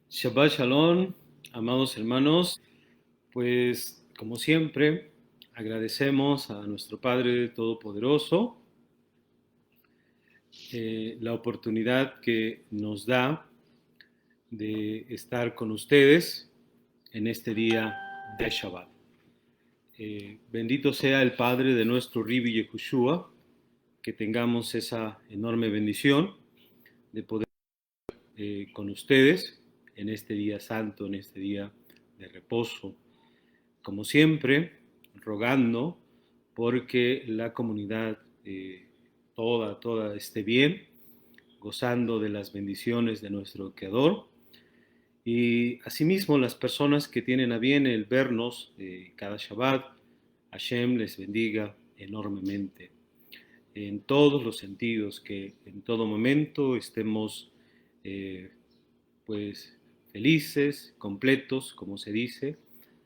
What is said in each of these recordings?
Shabbat Shalom, amados hermanos, pues como siempre agradecemos a nuestro Padre Todopoderoso la oportunidad que nos da de estar con ustedes en este día de Shabbat. Bendito sea el Padre de nuestro Ribi Yehoshua, que tengamos esa enorme bendición de poder con ustedes en este día santo, en este día de reposo. Como siempre, rogando porque la comunidad toda esté bien, gozando de las bendiciones de nuestro Creador. Y asimismo, las personas que tienen a bien el vernos cada Shabbat, Hashem les bendiga enormemente en todos los sentidos, que en todo momento estemos eh, pues felices, completos, como se dice,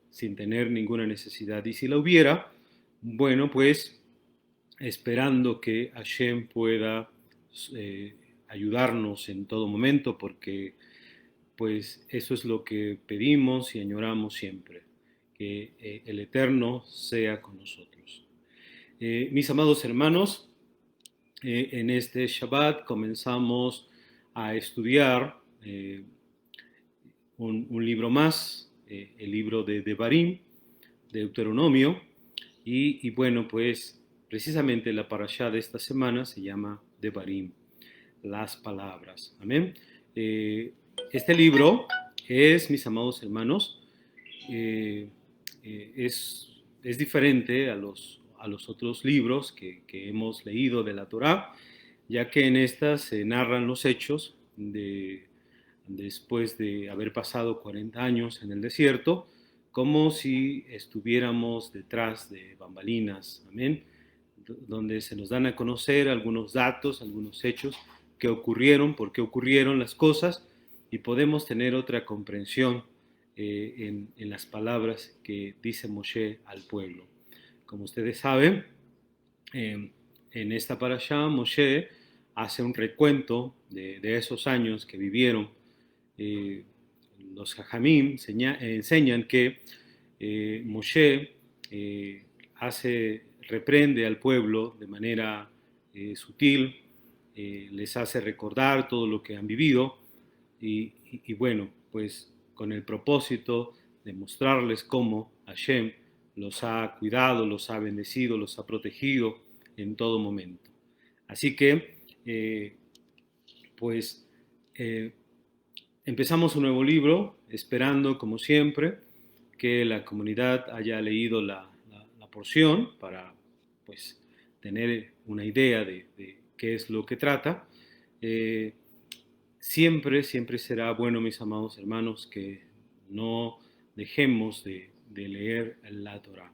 sin tener ninguna necesidad. Y si la hubiera, bueno, pues esperando que Hashem pueda eh, ayudarnos en todo momento, porque pues eso es lo que pedimos y añoramos siempre, que el Eterno sea con nosotros. Mis amados hermanos, en este Shabbat comenzamos a estudiar un libro más, el libro de Devarim, de Deuteronomio, y bueno, pues precisamente la parashá de esta semana se llama Devarim, las palabras. Amén. Este libro es, mis amados hermanos, eh, es diferente a los otros libros que hemos leído de la Torá, ya que en estas se narran los hechos después de haber pasado 40 años en el desierto, como si estuviéramos detrás de bambalinas, amén, donde se nos dan a conocer algunos datos, algunos hechos que ocurrieron, por qué ocurrieron las cosas, y podemos tener otra comprensión en las palabras que dice Moshe al pueblo. Como ustedes saben, en esta parashá Moshe hace un recuento de esos años que vivieron. eh, los Jajamim enseñan que Moshe reprende al pueblo de manera sutil, les hace recordar todo lo que han vivido y bueno, pues con el propósito de mostrarles cómo Hashem los ha cuidado, los ha bendecido, los ha protegido en todo momento. Así que, pues, eh, empezamos un nuevo libro, esperando, como siempre, que la comunidad haya leído la porción para, pues, tener una idea de qué es lo que trata. Eh, siempre será bueno, mis amados hermanos, que no dejemos de leer la Torah.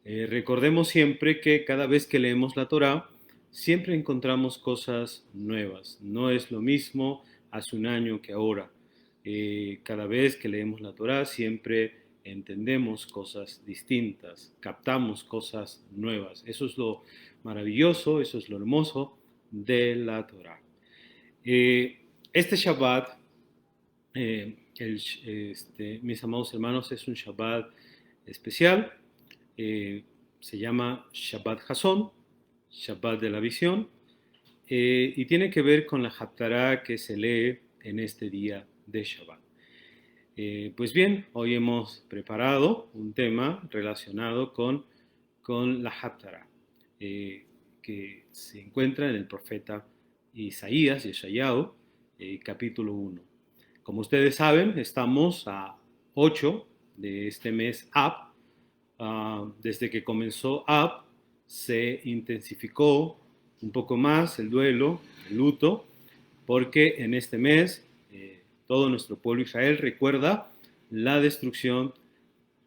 Recordemos siempre que cada vez que leemos la Torah, siempre encontramos cosas nuevas. No es lo mismo hace un año que ahora. Cada vez que leemos la Torah, siempre entendemos cosas distintas, captamos cosas nuevas. Eso es lo maravilloso, eso es lo hermoso de la Torah. Este Shabbat, mis amados hermanos, es un Shabbat especial. Se llama Shabbat Hazón, Shabbat de la visión, y tiene que ver con la Haftará que se lee en este día de Shabbat. Pues bien, hoy hemos preparado un tema relacionado con la Haftará, que se encuentra en el profeta Isaías, Yeshayahu, capítulo 1. Como ustedes saben, estamos a 8 de este mes Ab. Desde que comenzó Ab, se intensificó un poco más el duelo, el luto, porque en este mes todo nuestro pueblo Israel recuerda la destrucción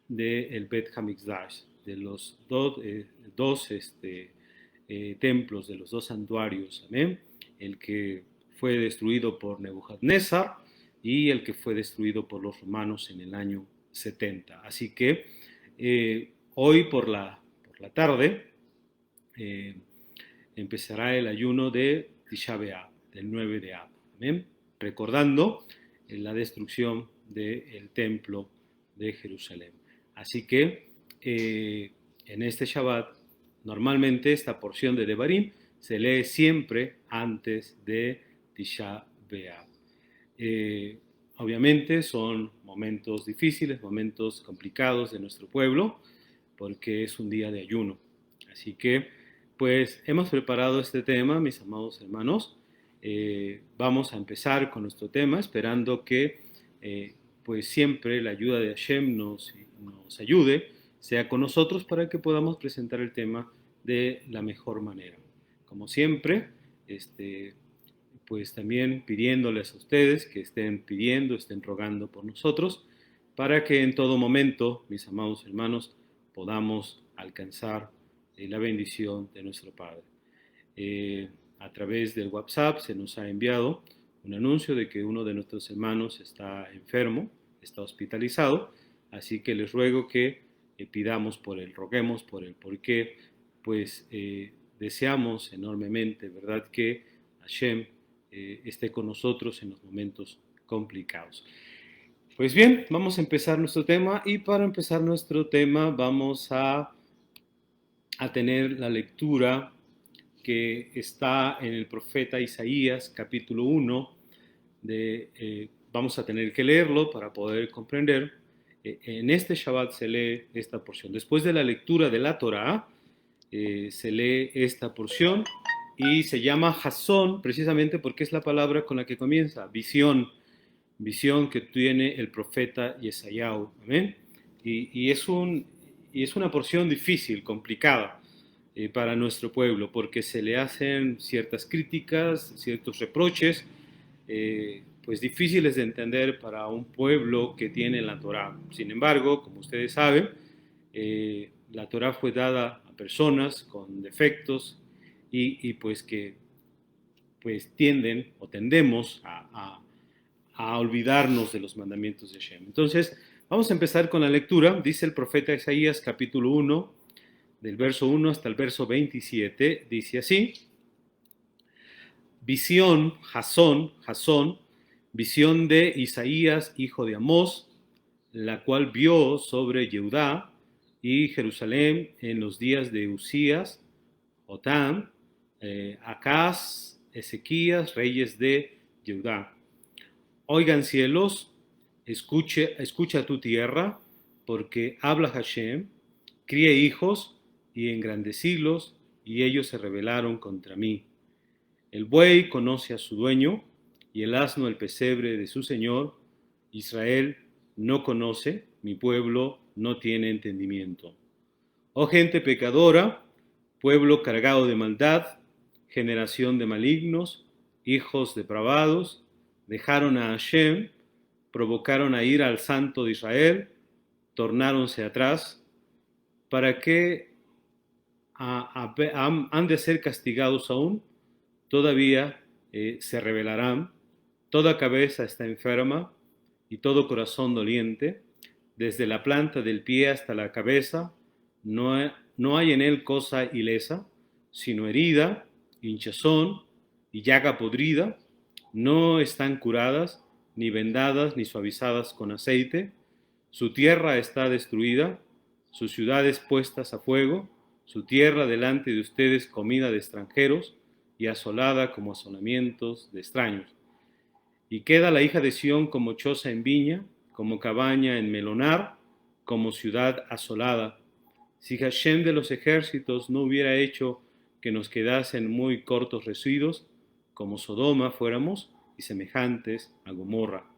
del Bet Hamikdash, de los dos templos, de los dos santuarios, amén, el que fue destruido por Nebuchadnezzar y el que fue destruido por los romanos en el año 70. Así que hoy por la tarde eh, empezará el ayuno de Tisha B'Av, del 9 de Av, ¿amén? Recordando la destrucción del templo de Jerusalén. Así que en este Shabbat, normalmente esta porción de Devarim se lee siempre antes de Tisha B'Av. Obviamente son momentos difíciles, momentos complicados de nuestro pueblo, porque es un día de ayuno. Así que, pues, hemos preparado este tema, mis amados hermanos. Vamos a empezar con nuestro tema, esperando que, pues, siempre la ayuda de Hashem nos ayude, sea con nosotros, para que podamos presentar el tema de la mejor manera. Como siempre, pues también pidiéndoles a ustedes que estén pidiendo, estén rogando por nosotros, para que en todo momento, mis amados hermanos, podamos alcanzar la bendición de nuestro Padre. A través del WhatsApp se nos ha enviado un anuncio de que uno de nuestros hermanos está enfermo, está hospitalizado, así que les ruego que pidamos por él, roguemos por él, porque pues deseamos enormemente, ¿verdad?, que Hashem esté con nosotros en los momentos complicados. Pues bien, vamos a empezar nuestro tema, y para empezar nuestro tema vamos a tener la lectura que está en el profeta Isaías, capítulo 1. Vamos a tener que leerlo para poder comprender. En este Shabbat se lee esta porción. Después de la lectura de la Torá, se lee esta porción y se llama Jasón, precisamente porque es la palabra con la que comienza, visión que tiene el profeta Yesayahu. ¿Amén? Y es una porción difícil, complicada para nuestro pueblo, porque se le hacen ciertas críticas, ciertos reproches, pues difíciles de entender para un pueblo que tiene la Torá. Sin embargo, como ustedes saben, la Torá fue dada a personas con defectos y pues que pues tienden o tendemos a olvidarnos de los mandamientos de Hashem. Entonces, vamos a empezar con la lectura. Dice el profeta Isaías, capítulo 1, del verso 1 hasta el verso 27, dice así: visión, Jasón, visión de Isaías, hijo de Amós, la cual vio sobre Yehudá y Jerusalén en los días de Usías, Jotam, Acaz, Ezequías, reyes de Yehudá. Oigan cielos, escucha tu tierra, porque habla Hashem, crié hijos y engrandecílos, y ellos se rebelaron contra mí. El buey conoce a su dueño, y el asno el pesebre de su señor. Israel no conoce, mi pueblo no tiene entendimiento. Oh gente pecadora, pueblo cargado de maldad, generación de malignos, hijos depravados, dejaron a Hashem, provocaron a ira al Santo de Israel, tornáronse atrás. ¿Para qué han de ser castigados aún? Todavía se rebelarán. Toda cabeza está enferma y todo corazón doliente. Desde la planta del pie hasta la cabeza no hay en él cosa ilesa, sino herida, hinchazón y llaga podrida. No están curadas, ni vendadas, ni suavizadas con aceite. Su tierra está destruida, sus ciudades puestas a fuego, su tierra delante de ustedes comida de extranjeros, y asolada como asolamientos de extraños. Y queda la hija de Sión como choza en viña, como cabaña en melonar, como ciudad asolada. Si Hashem de los ejércitos no hubiera hecho que nos quedasen muy cortos residuos, como Sodoma fuéramos, y semejantes a Gomorra.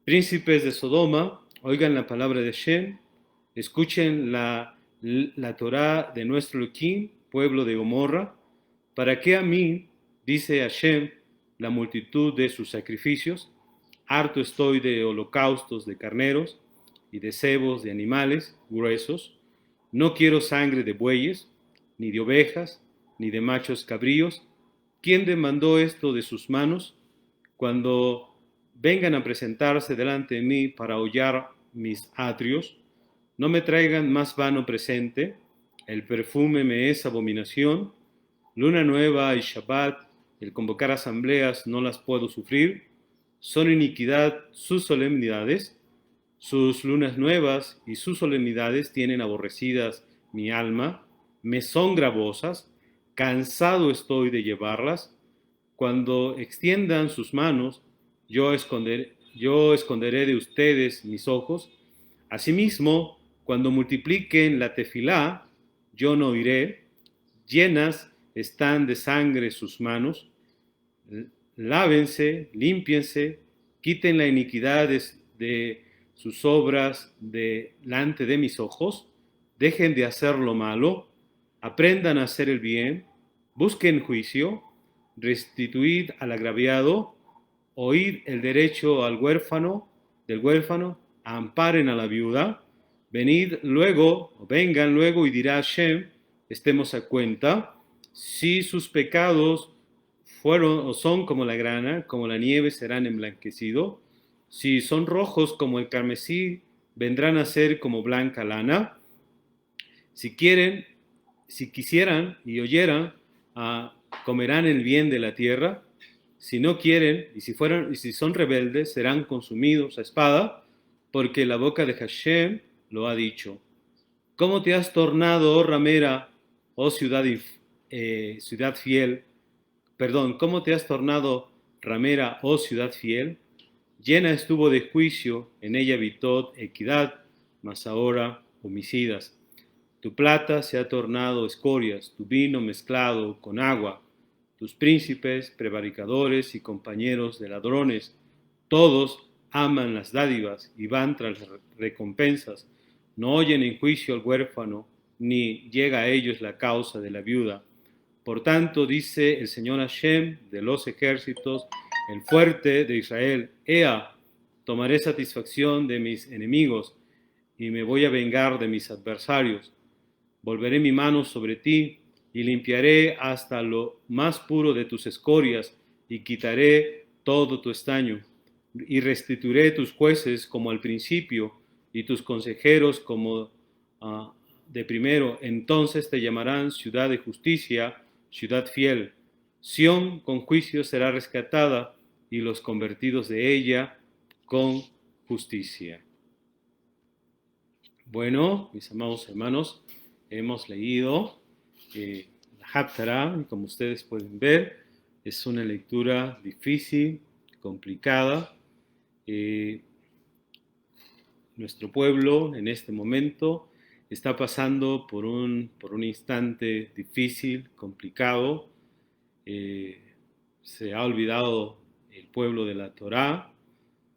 Príncipes de Sodoma, oigan la palabra de Hashem, escuchen la Torá de nuestro Elohim, pueblo de Gomorra. ¿Para qué a mí, dice Hashem, la multitud de sus sacrificios? Harto estoy de holocaustos de carneros y de cebos de animales gruesos. No quiero sangre de bueyes, ni de ovejas, ni de machos cabríos. ¿Quién demandó esto de sus manos? Cuando vengan a presentarse delante de mí para hollar mis atrios, no me traigan más vano presente. El perfume me es abominación. Luna nueva y Shabbat, el convocar asambleas no las puedo sufrir. Son iniquidad sus solemnidades, sus lunas nuevas y sus solemnidades tienen aborrecidas mi alma, me son gravosas, cansado estoy de llevarlas. Cuando extiendan sus manos, yo esconderé de ustedes mis ojos. Asimismo, cuando multipliquen la tefilá, yo no iré. Llenas están de sangre sus manos. Lávense, límpiense, quiten la iniquidad de sus obras delante de mis ojos, dejen de hacer lo malo, aprendan a hacer el bien, busquen juicio, restituid al agraviado, oíd el derecho del huérfano, amparen a la viuda, vengan luego y dirá Hashem, estemos a cuenta, si sus pecados fueron o son como la grana, como la nieve serán emblanquecidos, si son rojos como el carmesí, vendrán a ser como blanca lana. Si quisieran y oyeran, comerán el bien de la tierra. Si no quieren y si son rebeldes, serán consumidos a espada, porque la boca de Hashem lo ha dicho. ¿Cómo te has tornado, oh ramera, oh ciudad fiel? ¿Cómo te has tornado, ramera, oh ciudad fiel? Llena estuvo de juicio, en ella habitó equidad, mas ahora homicidas. Tu plata se ha tornado escorias, tu vino mezclado con agua. Tus príncipes, prevaricadores y compañeros de ladrones, todos aman las dádivas y van tras las recompensas. No oyen en juicio al huérfano, ni llega a ellos la causa de la viuda. Por tanto, dice el Señor Hashem de los ejércitos, el fuerte de Israel, Ea, tomaré satisfacción de mis enemigos y me voy a vengar de mis adversarios. Volveré mi mano sobre ti y limpiaré hasta lo más puro de tus escorias y quitaré todo tu estaño y restituiré tus jueces como al principio y tus consejeros como de primero. Entonces te llamarán ciudad de justicia, ciudad fiel. Sión con juicio será rescatada y los convertidos de ella con justicia. Bueno, mis amados hermanos, hemos leído la Haftarah, y como ustedes pueden ver, es una lectura difícil, complicada. Nuestro pueblo en este momento está pasando por un instante difícil, complicado. Se ha olvidado el pueblo de la Torá,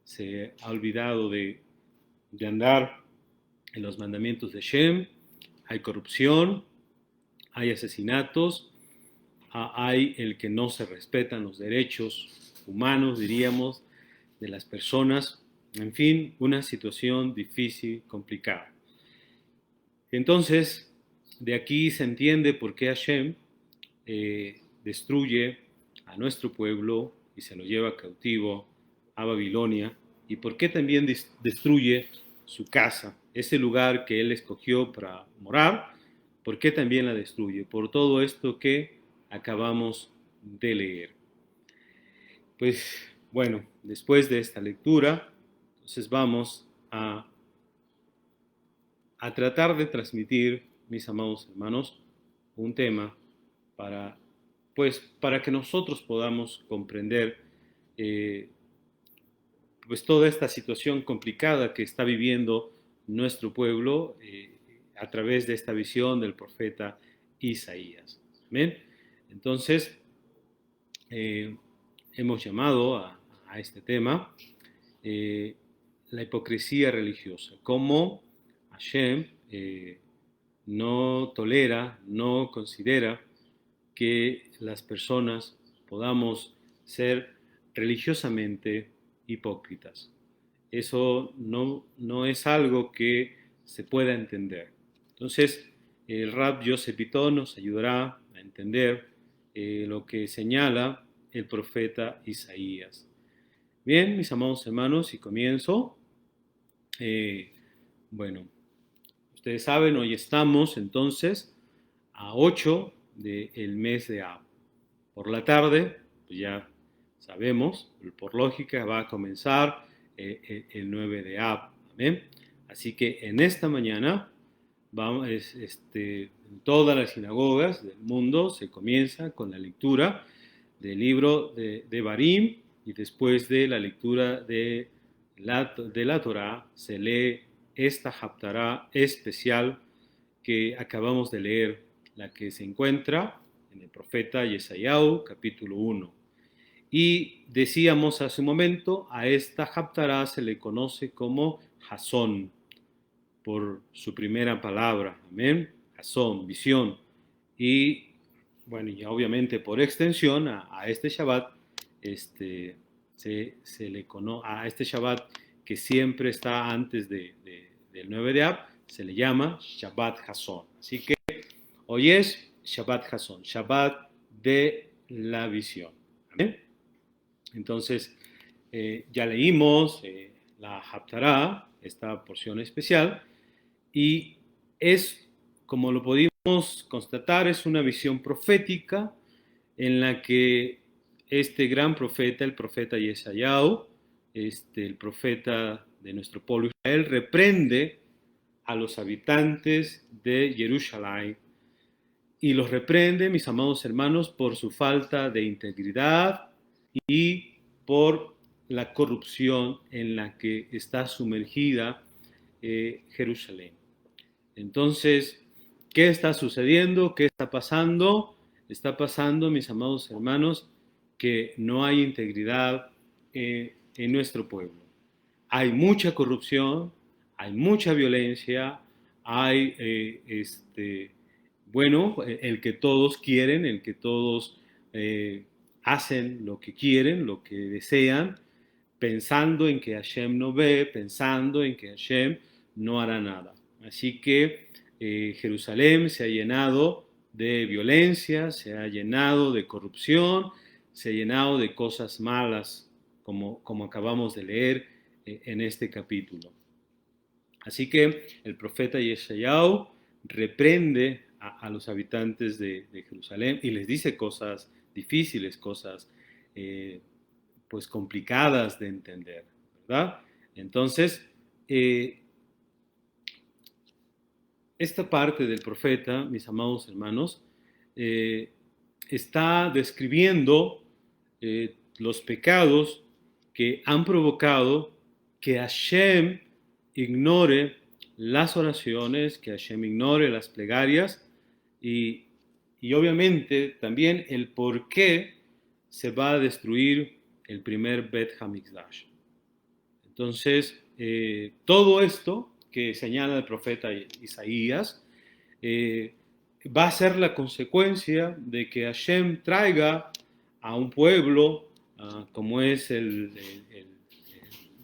se ha olvidado de andar en los mandamientos de Shem. Hay corrupción, hay asesinatos, hay el que no se respetan los derechos humanos, diríamos, de las personas. En fin, una situación difícil, complicada. Entonces, de aquí se entiende por qué Hashem destruye a nuestro pueblo y se lo lleva cautivo a Babilonia, y por qué también destruye su casa, ese lugar que él escogió para morar, por qué también la destruye, por todo esto que acabamos de leer. Pues bueno, después de esta lectura, entonces vamos a tratar de transmitir, mis amados hermanos, un tema para que nosotros podamos comprender pues toda esta situación complicada que está viviendo nuestro pueblo a través de esta visión del profeta Isaías. ¿Amén? Entonces, hemos llamado a este tema la hipocresía religiosa, cómo Hashem no tolera, no considera que las personas podamos ser religiosamente hipócritas. Eso no es algo que se pueda entender. Entonces, el Rab Yosef Ito nos ayudará a entender lo que señala el profeta Isaías. Bien, mis amados hermanos, y comienzo. Bueno, ustedes saben, hoy estamos entonces a 8 del mes de Ab. Por la tarde, pues ya sabemos, por lógica, va a comenzar el 9 de Ab. Amén. Así que en esta mañana, en todas las sinagogas del mundo se comienza con la lectura del libro de Barim, y después de la lectura de la Torá se lee esta Haftará especial que acabamos de leer, la que se encuentra en el profeta Yesayahu, capítulo 1. Y decíamos hace un momento, a esta Haftará se le conoce como Jasón, por su primera palabra, amén, Jasón, visión. Y bueno, y obviamente por extensión a este Shabbat, se le conoce, a este Shabbat que siempre está antes del 9 de Ab, se le llama Shabbat Jasón. Así que hoy es Shabbat Jasón, Shabbat de la visión. ¿Amén? Entonces, ya leímos la Haftará, esta porción especial, y es, como lo pudimos constatar, es una visión profética en la que este gran profeta, el profeta Yesayahu, el profeta de nuestro pueblo Israel, reprende a los habitantes de Jerusalén, y los reprende, mis amados hermanos, por su falta de integridad y por la corrupción en la que está sumergida Jerusalén. Entonces, ¿qué está sucediendo? ¿Qué está pasando? Está pasando, mis amados hermanos, que no hay integridad en nuestro pueblo. Hay mucha corrupción, hay mucha violencia, hay, el que todos quieren, el que todos hacen lo que quieren, lo que desean, pensando en que Hashem no ve, pensando en que Hashem no hará nada. Así que Jerusalén se ha llenado de violencia, se ha llenado de corrupción, se ha llenado de cosas malas, como acabamos de leer en este capítulo. Así que el profeta Yeshayahu reprende a los habitantes de Jerusalén y les dice cosas difíciles, cosas pues complicadas de entender, ¿verdad? Entonces, esta parte del profeta, mis amados hermanos, está describiendo los pecados que han provocado que Hashem ignore las oraciones, que Hashem ignore las plegarias y obviamente también el por qué se va a destruir el primer Bet HaMikdash. Entonces, todo esto que señala el profeta Isaías va a ser la consecuencia de que Hashem traiga a un pueblo como es el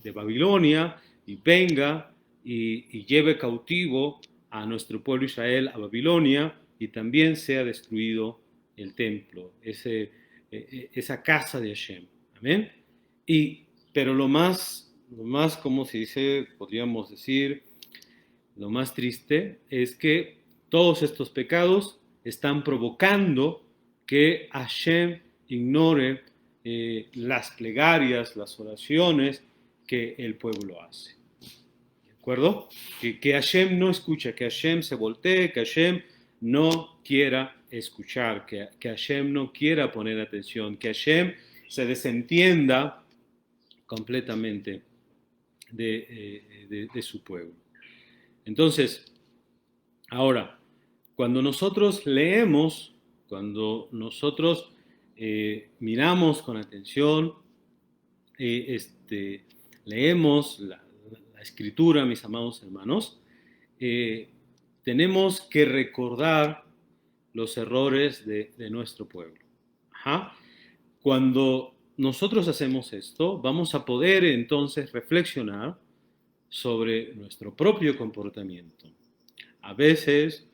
de Babilonia, y venga y lleve cautivo a nuestro pueblo Israel a Babilonia, y también sea destruido el templo, esa casa de Hashem. Amén. Pero lo más, como se dice, podríamos decir, lo más triste es que todos estos pecados están provocando que Hashem ignore las plegarias, las oraciones que el pueblo hace. ¿De acuerdo? Que Hashem no escucha, que Hashem se voltee, que Hashem no quiera escuchar, que Hashem no quiera poner atención, que Hashem se desentienda completamente de su pueblo. Entonces, ahora, cuando nosotros leemos, cuando nosotros miramos con atención, leemos la escritura, mis amados hermanos, tenemos que recordar los errores de nuestro pueblo. Cuando nosotros hacemos esto, vamos a poder entonces reflexionar sobre nuestro propio comportamiento. A veces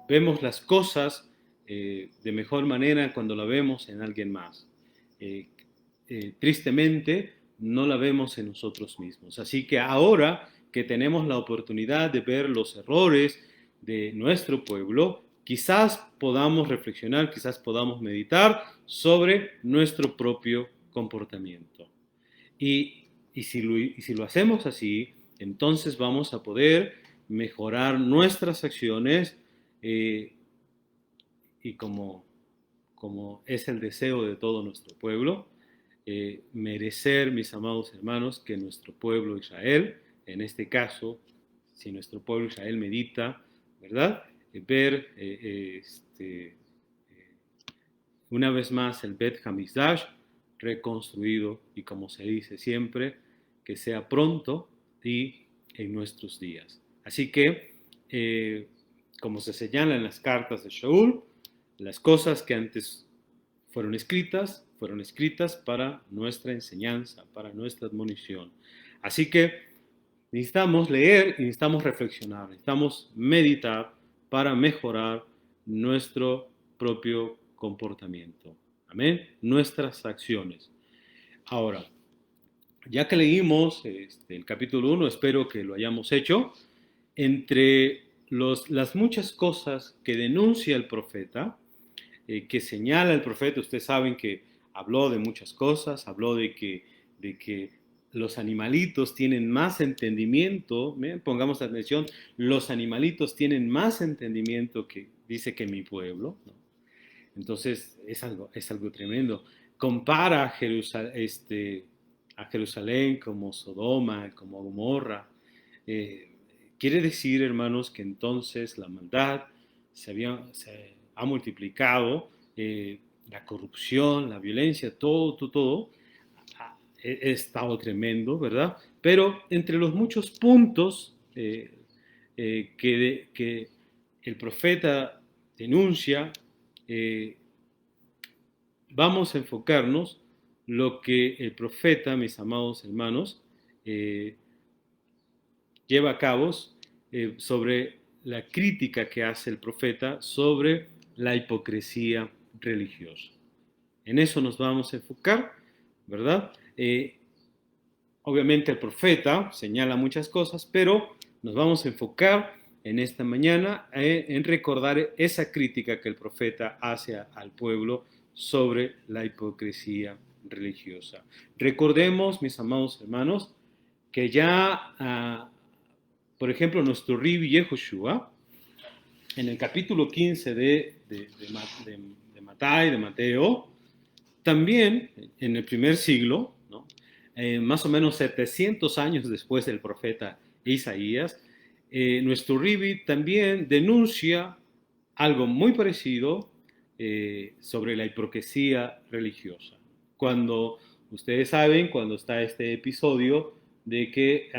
vemos las cosas de mejor manera cuando la vemos en alguien más. Tristemente, no la vemos en nosotros mismos. Así que ahora que tenemos la oportunidad de ver los errores de nuestro pueblo, quizás podamos reflexionar, quizás podamos meditar sobre nuestro propio comportamiento. Y si lo hacemos así, entonces vamos a poder mejorar nuestras acciones y como es el deseo de todo nuestro pueblo, merecer, mis amados hermanos, que nuestro pueblo Israel, en este caso, si nuestro pueblo Israel medita, ¿verdad? Ver una vez más el Bet Hamikdash reconstruido y como se dice siempre, que sea pronto y en nuestros días. Así que, como se señala en las cartas de Shaul, las cosas que antes fueron escritas para nuestra enseñanza, para nuestra admonición. Así que necesitamos leer y necesitamos reflexionar, necesitamos meditar para mejorar nuestro propio comportamiento. Amén. Nuestras acciones. Ahora, ya que leímos el capítulo 1, espero que lo hayamos hecho, entre las muchas cosas que denuncia el profeta, que señala el profeta, ustedes saben que habló de muchas cosas, habló de que los animalitos tienen más entendimiento, pongamos atención, los animalitos tienen más entendimiento que dice que mi pueblo, ¿no? Entonces es algo tremendo. Compara a Jerusalén como Sodoma, como Gomorra. Quiere decir, hermanos, que entonces la maldad se ha multiplicado, la corrupción, la violencia, todo ha estado tremendo, ¿verdad? Pero entre los muchos puntos que el profeta denuncia, vamos a enfocarnos lo que el profeta, mis amados hermanos, lleva a cabo sobre la crítica que hace el profeta sobre la hipocresía religiosa. En eso nos vamos a enfocar, ¿verdad? Obviamente el profeta señala muchas cosas, pero nos vamos a enfocar en esta mañana en recordar esa crítica que el profeta hace al pueblo sobre la hipocresía religiosa. Recordemos, mis amados hermanos, que ya, por ejemplo, nuestro Rabbi Yehoshua, en el capítulo 15 de Mateo, también en el primer siglo, ¿no? Más o menos 700 años después del profeta Isaías, nuestro Rabbi también denuncia algo muy parecido sobre la hipocresía religiosa. Cuando ustedes saben, cuando está este episodio de que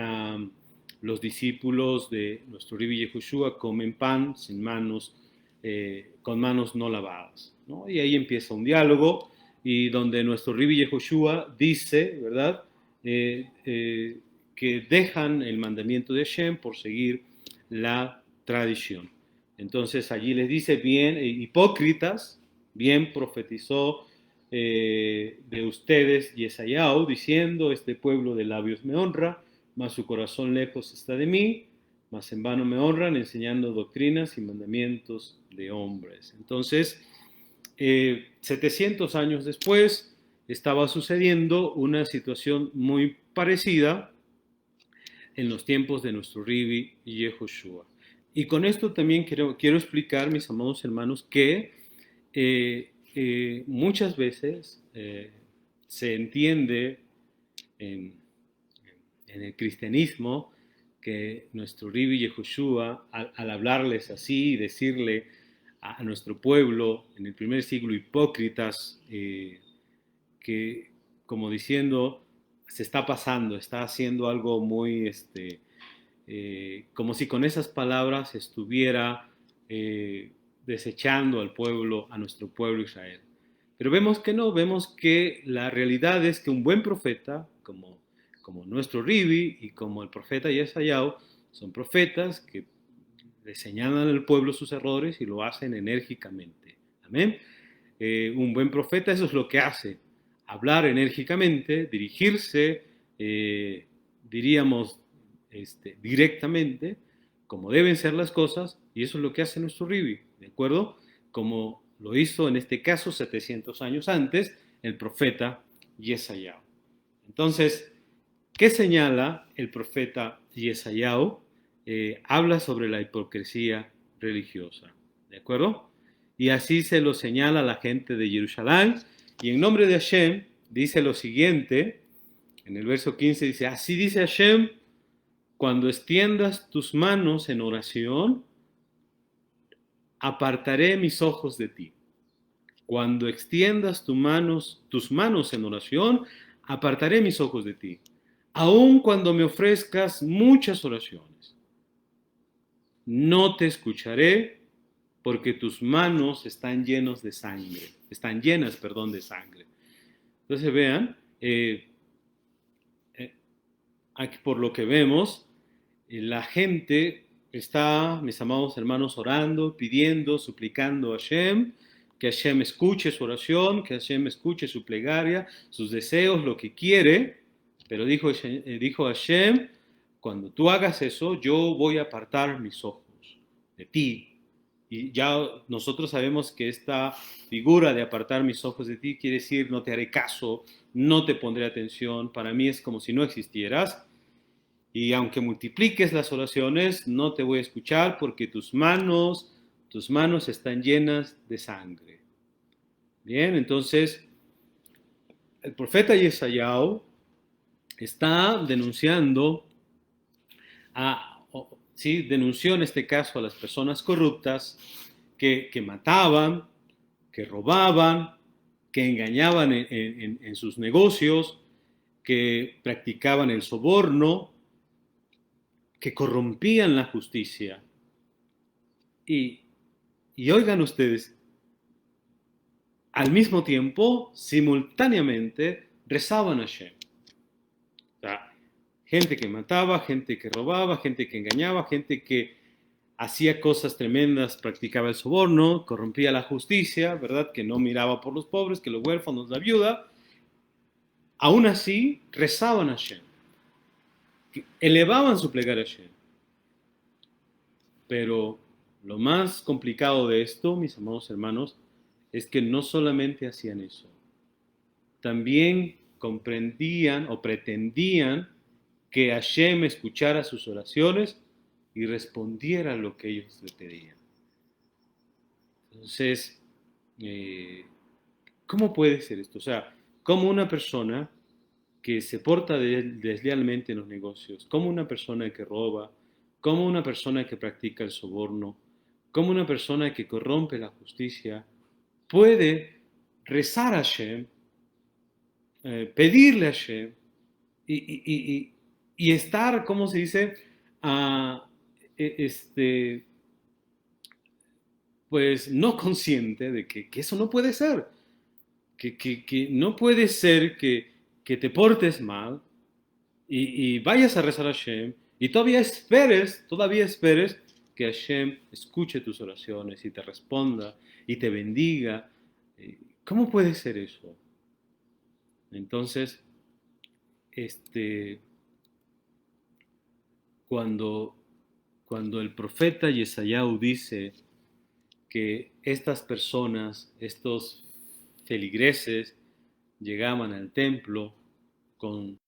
los discípulos de nuestro Rabbi Yehoshua comen pan sin manos, con manos no lavadas, ¿no? Y ahí empieza un diálogo y donde nuestro Rabbi Yehoshua dice, ¿verdad?, que dejan el mandamiento de Hashem por seguir la tradición. Entonces allí les dice, bien, hipócritas, bien profetizó de ustedes Yesayahu, diciendo, este pueblo de labios me honra, mas su corazón lejos está de mí, mas en vano me honran, enseñando doctrinas y mandamientos de hombres. Entonces, 700 años después, estaba sucediendo una situación muy parecida en los tiempos de nuestro Rabbi Yehoshua. Y con esto también quiero explicar, mis amados hermanos, que muchas veces se entiende en el cristianismo que nuestro Rabbi Yehoshua, al hablarles así y decirle a nuestro pueblo en el primer siglo hipócritas, que como diciendo, se está pasando, está haciendo algo muy, como si con esas palabras estuviera desechando al pueblo, a nuestro pueblo Israel. Pero vemos que no, vemos que la realidad es que un buen profeta, como nuestro Rabbi y como el profeta Yesayahu, son profetas que le señalan al pueblo sus errores y lo hacen enérgicamente. Amén. Un buen profeta eso es lo que hace, hablar enérgicamente, dirigirse, diríamos, directamente, como deben ser las cosas, y eso es lo que hace nuestro Rabbi. ¿de acuerdo? Como lo hizo en este caso 700 años antes el profeta Yesayahu. Entonces, ¿qué señala el profeta Yesayahu? Habla sobre la hipocresía religiosa, ¿de acuerdo? Y así se lo señala a la gente de Jerusalén, y en nombre de Hashem dice lo siguiente, en el verso 15 dice, así dice Hashem, cuando extiendas tus manos en oración, apartaré mis ojos de ti. Cuando extiendas tus manos en oración, apartaré mis ojos de ti. Aun cuando me ofrezcas muchas oraciones, no te escucharé porque tus manos están llenas de sangre. De sangre. Entonces vean, aquí por lo que vemos, la gente está, mis amados hermanos, orando, pidiendo, suplicando a Hashem, que Hashem escuche su oración, que Hashem escuche su plegaria, sus deseos, lo que quiere, pero dijo Hashem, cuando tú hagas eso, yo voy a apartar mis ojos de ti. Y ya nosotros sabemos que esta figura de apartar mis ojos de ti quiere decir no te haré caso, no te pondré atención, para mí es como si no existieras. Y aunque multipliques las oraciones, no te voy a escuchar porque tus manos están llenas de sangre. Bien, entonces el profeta Yesayahu está denunciando, denunció en este caso a las personas corruptas que mataban, que robaban, que engañaban en sus negocios, que practicaban el soborno, que corrompían la justicia. Y oigan ustedes, al mismo tiempo, simultáneamente, rezaban a Hashem. O sea, gente que mataba, gente que robaba, gente que engañaba, gente que hacía cosas tremendas, practicaba el soborno, corrompía la justicia, ¿verdad? Que no miraba por los pobres, que los huérfanos, la viuda. Aún así, rezaban a Hashem. Elevaban su plegaria a Hashem. Pero lo más complicado de esto, mis amados hermanos, es que no solamente hacían eso, también comprendían o pretendían que Hashem escuchara sus oraciones y respondiera a lo que ellos le pedían. Entonces, ¿cómo puede ser esto? O sea, ¿cómo una persona que se porta deslealmente en los negocios, como una persona que roba, como una persona que practica el soborno, como una persona que corrompe la justicia, puede rezar a Hashem, pedirle a Hashem y estar, ¿cómo se dice? Pues no consciente de que eso no puede ser, que no puede ser que te portes mal y vayas a rezar a Hashem y todavía esperes que Hashem escuche tus oraciones y te responda y te bendiga. ¿Cómo puede ser eso? Entonces, cuando el profeta Yesayahu dice que estas personas, estos feligreses, llegaban al templo con...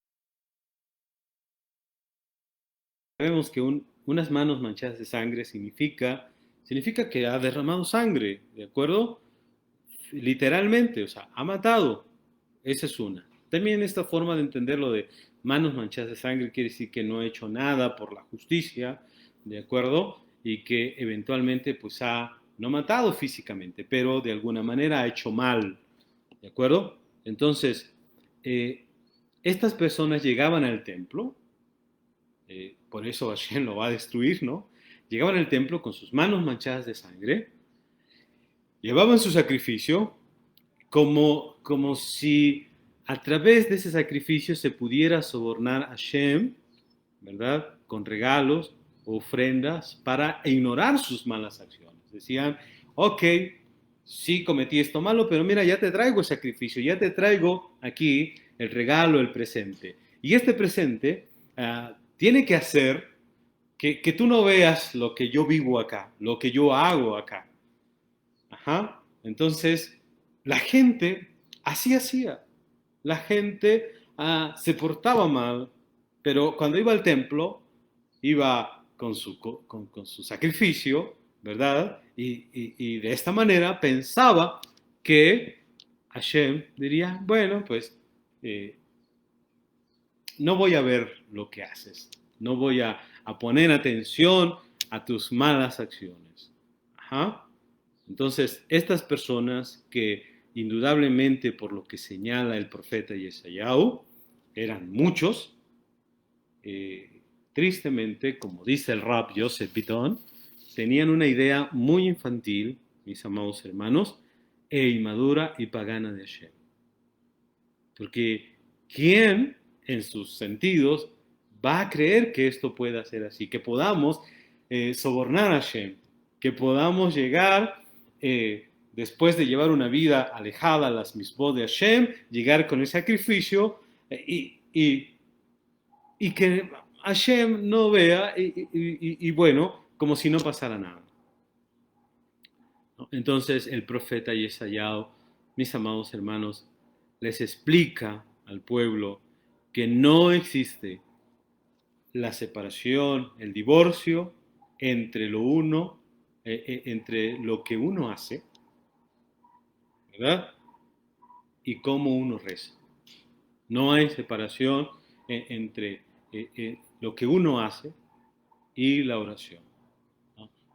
Sabemos que unas manos manchadas de sangre significa que ha derramado sangre, ¿de acuerdo? Literalmente, o sea, ha matado. Esa es una. También esta forma de entender lo de manos manchadas de sangre quiere decir que no ha hecho nada por la justicia, ¿de acuerdo? Y que eventualmente pues no matado físicamente, pero de alguna manera ha hecho mal, ¿de acuerdo? Entonces, estas personas llegaban al templo, por eso Hashem lo va a destruir, ¿no? Llegaban al templo con sus manos manchadas de sangre, llevaban su sacrificio como si a través de ese sacrificio se pudiera sobornar a Hashem, ¿verdad? Con regalos, ofrendas, para ignorar sus malas acciones. Decían, ok, sí cometí esto malo, pero mira, ya te traigo el sacrificio, ya te traigo aquí el regalo, el presente. Y este presente tiene que hacer que tú no veas lo que yo vivo acá, lo que yo hago acá. Ajá. Entonces, la gente así hacía. La gente se portaba mal, pero cuando iba al templo, iba con su sacrificio, ¿verdad? Y de esta manera pensaba que Hashem diría, bueno, pues eh, no voy a ver lo que haces, no voy a poner atención a tus malas acciones. Ajá. Entonces, estas personas que indudablemente por lo que señala el profeta Yeshayahu, eran muchos, tristemente, como dice el Rab Yosef Bitton, tenían una idea muy infantil, mis amados hermanos, e inmadura y pagana de Hashem. Porque ¿quién en sus sentidos va a creer que esto pueda ser así? Que podamos sobornar a Hashem, que podamos llegar, después de llevar una vida alejada a las misbot de Hashem, llegar con el sacrificio y que Hashem no vea y bueno, como si no pasara nada. ¿No? Entonces el profeta Yeshayahu, mis amados hermanos, les explica al pueblo que no existe la separación, el divorcio entre entre lo que uno hace, ¿verdad? Y cómo uno reza. No hay separación entre lo que uno hace y la oración.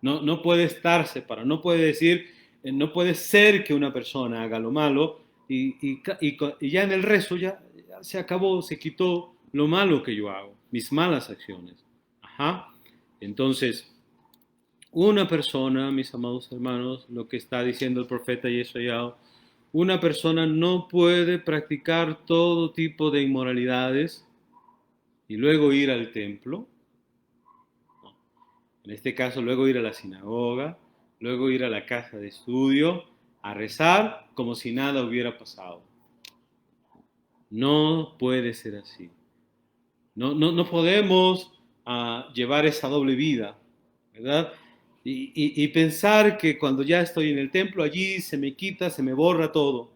No puede estar separado, no puede decir, no puede ser que una persona haga lo malo y ya en el resto ya se acabó, se quitó lo malo que yo hago, mis malas acciones. Ajá. Entonces, una persona, mis amados hermanos, lo que está diciendo el profeta Yeshayahu, una persona no puede practicar todo tipo de inmoralidades y luego ir al templo. En este caso, luego ir a la sinagoga, luego ir a la casa de estudio, a rezar como si nada hubiera pasado. No puede ser así. No podemos llevar esa doble vida, ¿verdad? Y pensar que cuando ya estoy en el templo, allí se me quita, se me borra todo,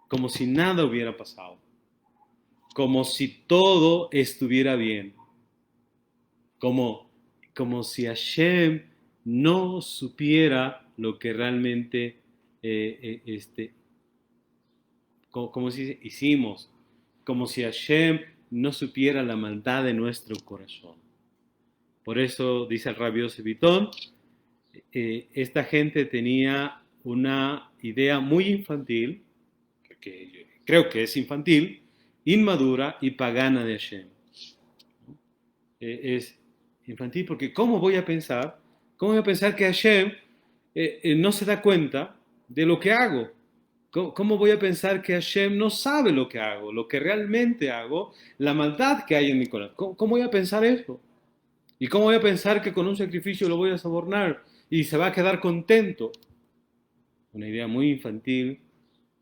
como si nada hubiera pasado, como si todo estuviera bien, como, como si Hashem no supiera lo que realmente como si hicimos, como si Hashem no supiera la maldad de nuestro corazón. Por eso dice el Rabbi Yosef Bitton, esta gente tenía una idea muy infantil, que creo que es infantil, inmadura y pagana de Hashem. Es infantil porque ¿cómo voy a pensar? ¿Cómo voy a pensar que Hashem no se da cuenta de lo que hago? ¿Cómo voy a pensar que Hashem no sabe lo que hago, lo que realmente hago, la maldad que hay en mi corazón? ¿Cómo voy a pensar eso? ¿Y cómo voy a pensar que con un sacrificio lo voy a sobornar y se va a quedar contento? Una idea muy infantil,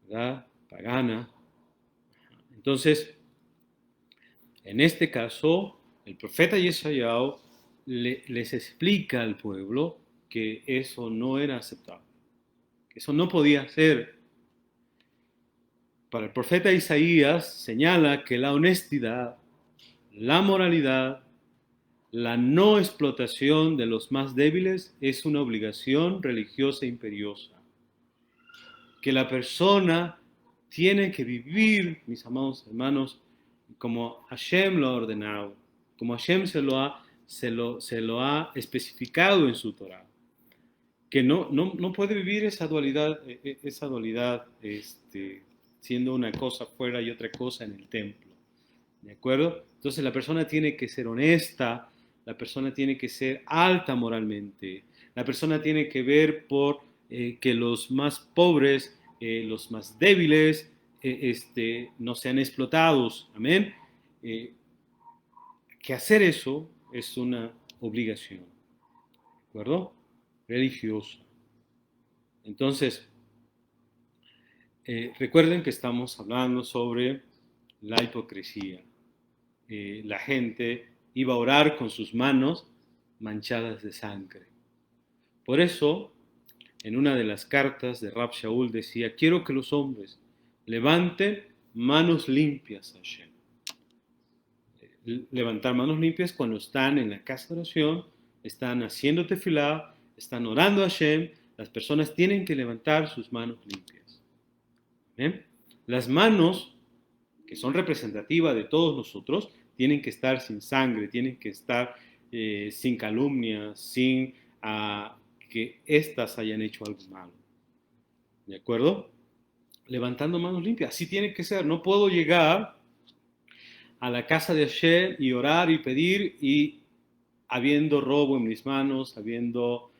¿verdad? Pagana. Entonces, en este caso, el profeta Yeshayahu les explica al pueblo que eso no era aceptable, que eso no podía ser. Para el profeta Isaías señala que la honestidad, la moralidad, la no explotación de los más débiles es una obligación religiosa imperiosa. Que la persona tiene que vivir, mis amados hermanos, como Hashem lo ha ordenado, como Hashem se lo ha especificado en su Torah. Que no puede vivir esa dualidad siendo una cosa fuera y otra cosa en el templo. ¿De acuerdo? Entonces la persona tiene que ser honesta, la persona tiene que ser alta moralmente, la persona tiene que ver por que los más pobres, los más débiles, no sean explotados. Amén. Que hacer eso es una obligación. ¿De acuerdo? Religiosa. Entonces, recuerden que estamos hablando sobre la hipocresía. La gente iba a orar con sus manos manchadas de sangre. Por eso, en una de las cartas de Rab Shaul decía, quiero que los hombres levanten manos limpias a Hashem. Levantar manos limpias cuando están en la casa de oración, están haciendo tefilá, están orando a Hashem, las personas tienen que levantar sus manos limpias. ¿Ven? Las manos, que son representativas de todos nosotros, tienen que estar sin sangre, tienen que estar sin calumnias, sin que éstas hayan hecho algo malo. ¿De acuerdo? Levantando manos limpias, así tiene que ser. No puedo llegar a la casa de Hashem y orar y pedir y habiendo robo en mis manos, habiendo,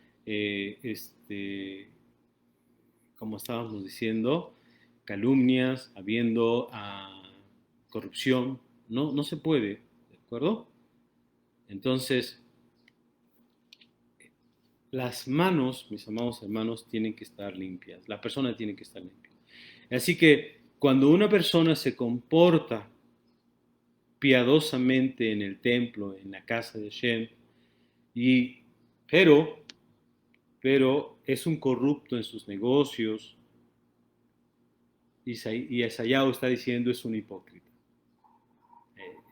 como estábamos diciendo, calumnias, habiendo corrupción. No, no se puede, ¿de acuerdo? Entonces, las manos, mis amados hermanos, tienen que estar limpias. La persona tiene que estar limpia. Así que cuando una persona se comporta piadosamente en el templo, en la casa de Hashem, pero es un corrupto en sus negocios, y Esaías está diciendo es un hipócrita.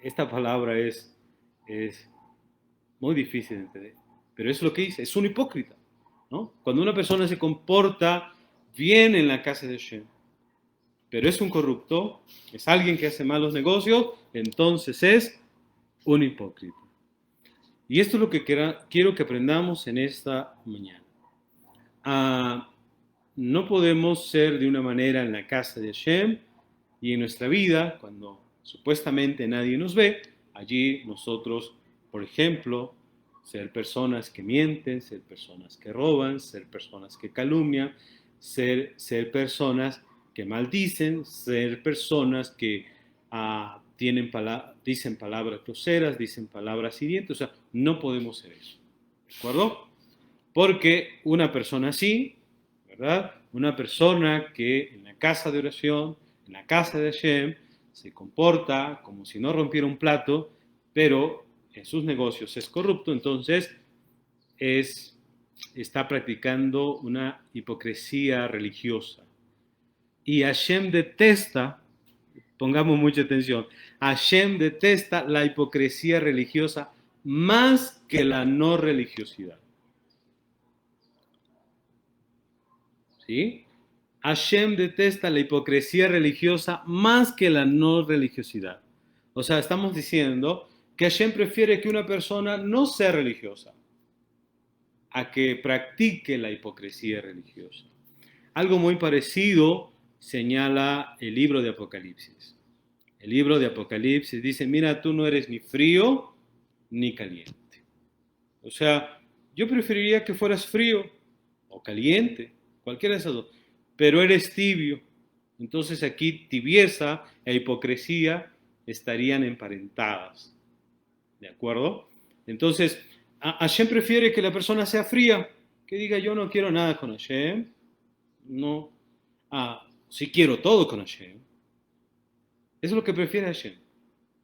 Esta palabra es muy difícil de entender, pero es lo que dice, es un hipócrita, ¿no? Cuando una persona se comporta bien en la casa de Hashem, pero es un corrupto, es alguien que hace malos negocios, entonces es un hipócrita. Y esto es lo que quiero que aprendamos en esta mañana. No podemos ser de una manera en la casa de Hashem y en nuestra vida, cuando supuestamente nadie nos ve, allí nosotros, por ejemplo, ser personas que mienten, ser personas que roban, ser personas que calumnian, ser personas que maldicen, ser personas que dicen palabras groseras, dicen palabras hirientes, o sea, no podemos ser eso, ¿de acuerdo? Porque una persona así, ¿verdad? Una persona que en la casa de oración, en la casa de Hashem, se comporta como si no rompiera un plato, pero en sus negocios es corrupto, entonces está practicando una hipocresía religiosa. Y Hashem detesta, pongamos mucha atención, Hashem detesta la hipocresía religiosa más que la no religiosidad. ¿Sí? Hashem detesta la hipocresía religiosa más que la no religiosidad. O sea, estamos diciendo que Hashem prefiere que una persona no sea religiosa a que practique la hipocresía religiosa. Algo muy parecido señala el libro de Apocalipsis. El libro de Apocalipsis dice, mira, tú no eres ni frío ni caliente. O sea, yo preferiría que fueras frío o caliente, cualquiera de esas dos, pero eres tibio. Entonces aquí tibieza e hipocresía estarían emparentadas. ¿De acuerdo? Entonces, Hashem prefiere que la persona sea fría, que diga yo no quiero nada con Hashem, no, sí quiero todo con Hashem. Eso es lo que prefiere Hashem,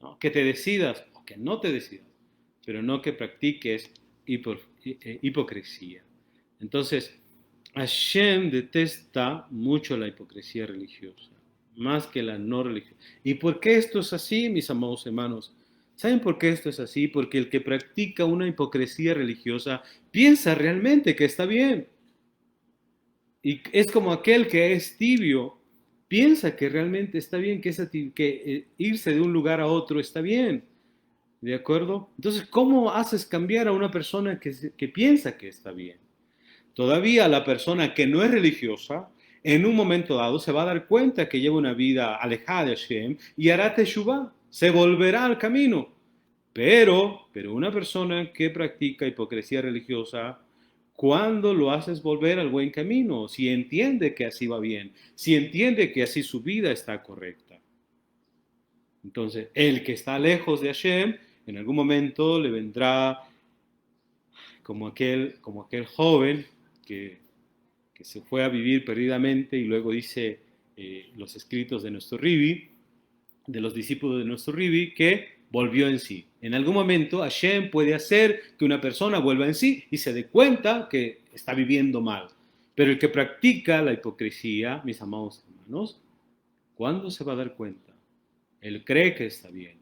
¿no? Que te decidas o que no te decidas, pero no que practiques hipocresía. Entonces, Hashem detesta mucho la hipocresía religiosa, más que la no religiosa. ¿Y por qué esto es así, mis amados hermanos? ¿Saben por qué esto es así? Porque el que practica una hipocresía religiosa piensa realmente que está bien. Y es como aquel que es tibio, piensa que realmente está bien, que irse de un lugar a otro está bien. ¿De acuerdo? Entonces, ¿cómo haces cambiar a una persona que piensa que está bien? Todavía la persona que no es religiosa, en un momento dado se va a dar cuenta que lleva una vida alejada de Hashem y hará teshuvah, se volverá al camino. Pero una persona que practica hipocresía religiosa, ¿cuándo lo haces volver al buen camino? Si entiende que así va bien, si entiende que así su vida está correcta. Entonces, el que está lejos de Hashem, en algún momento le vendrá como aquel joven que se fue a vivir perdidamente y luego dice los escritos de nuestro Ribi, de los discípulos de nuestro Ribi, que volvió en sí. En algún momento Hashem puede hacer que una persona vuelva en sí y se dé cuenta que está viviendo mal. Pero el que practica la hipocresía, mis amados hermanos, ¿cuándo se va a dar cuenta? Él cree que está bien.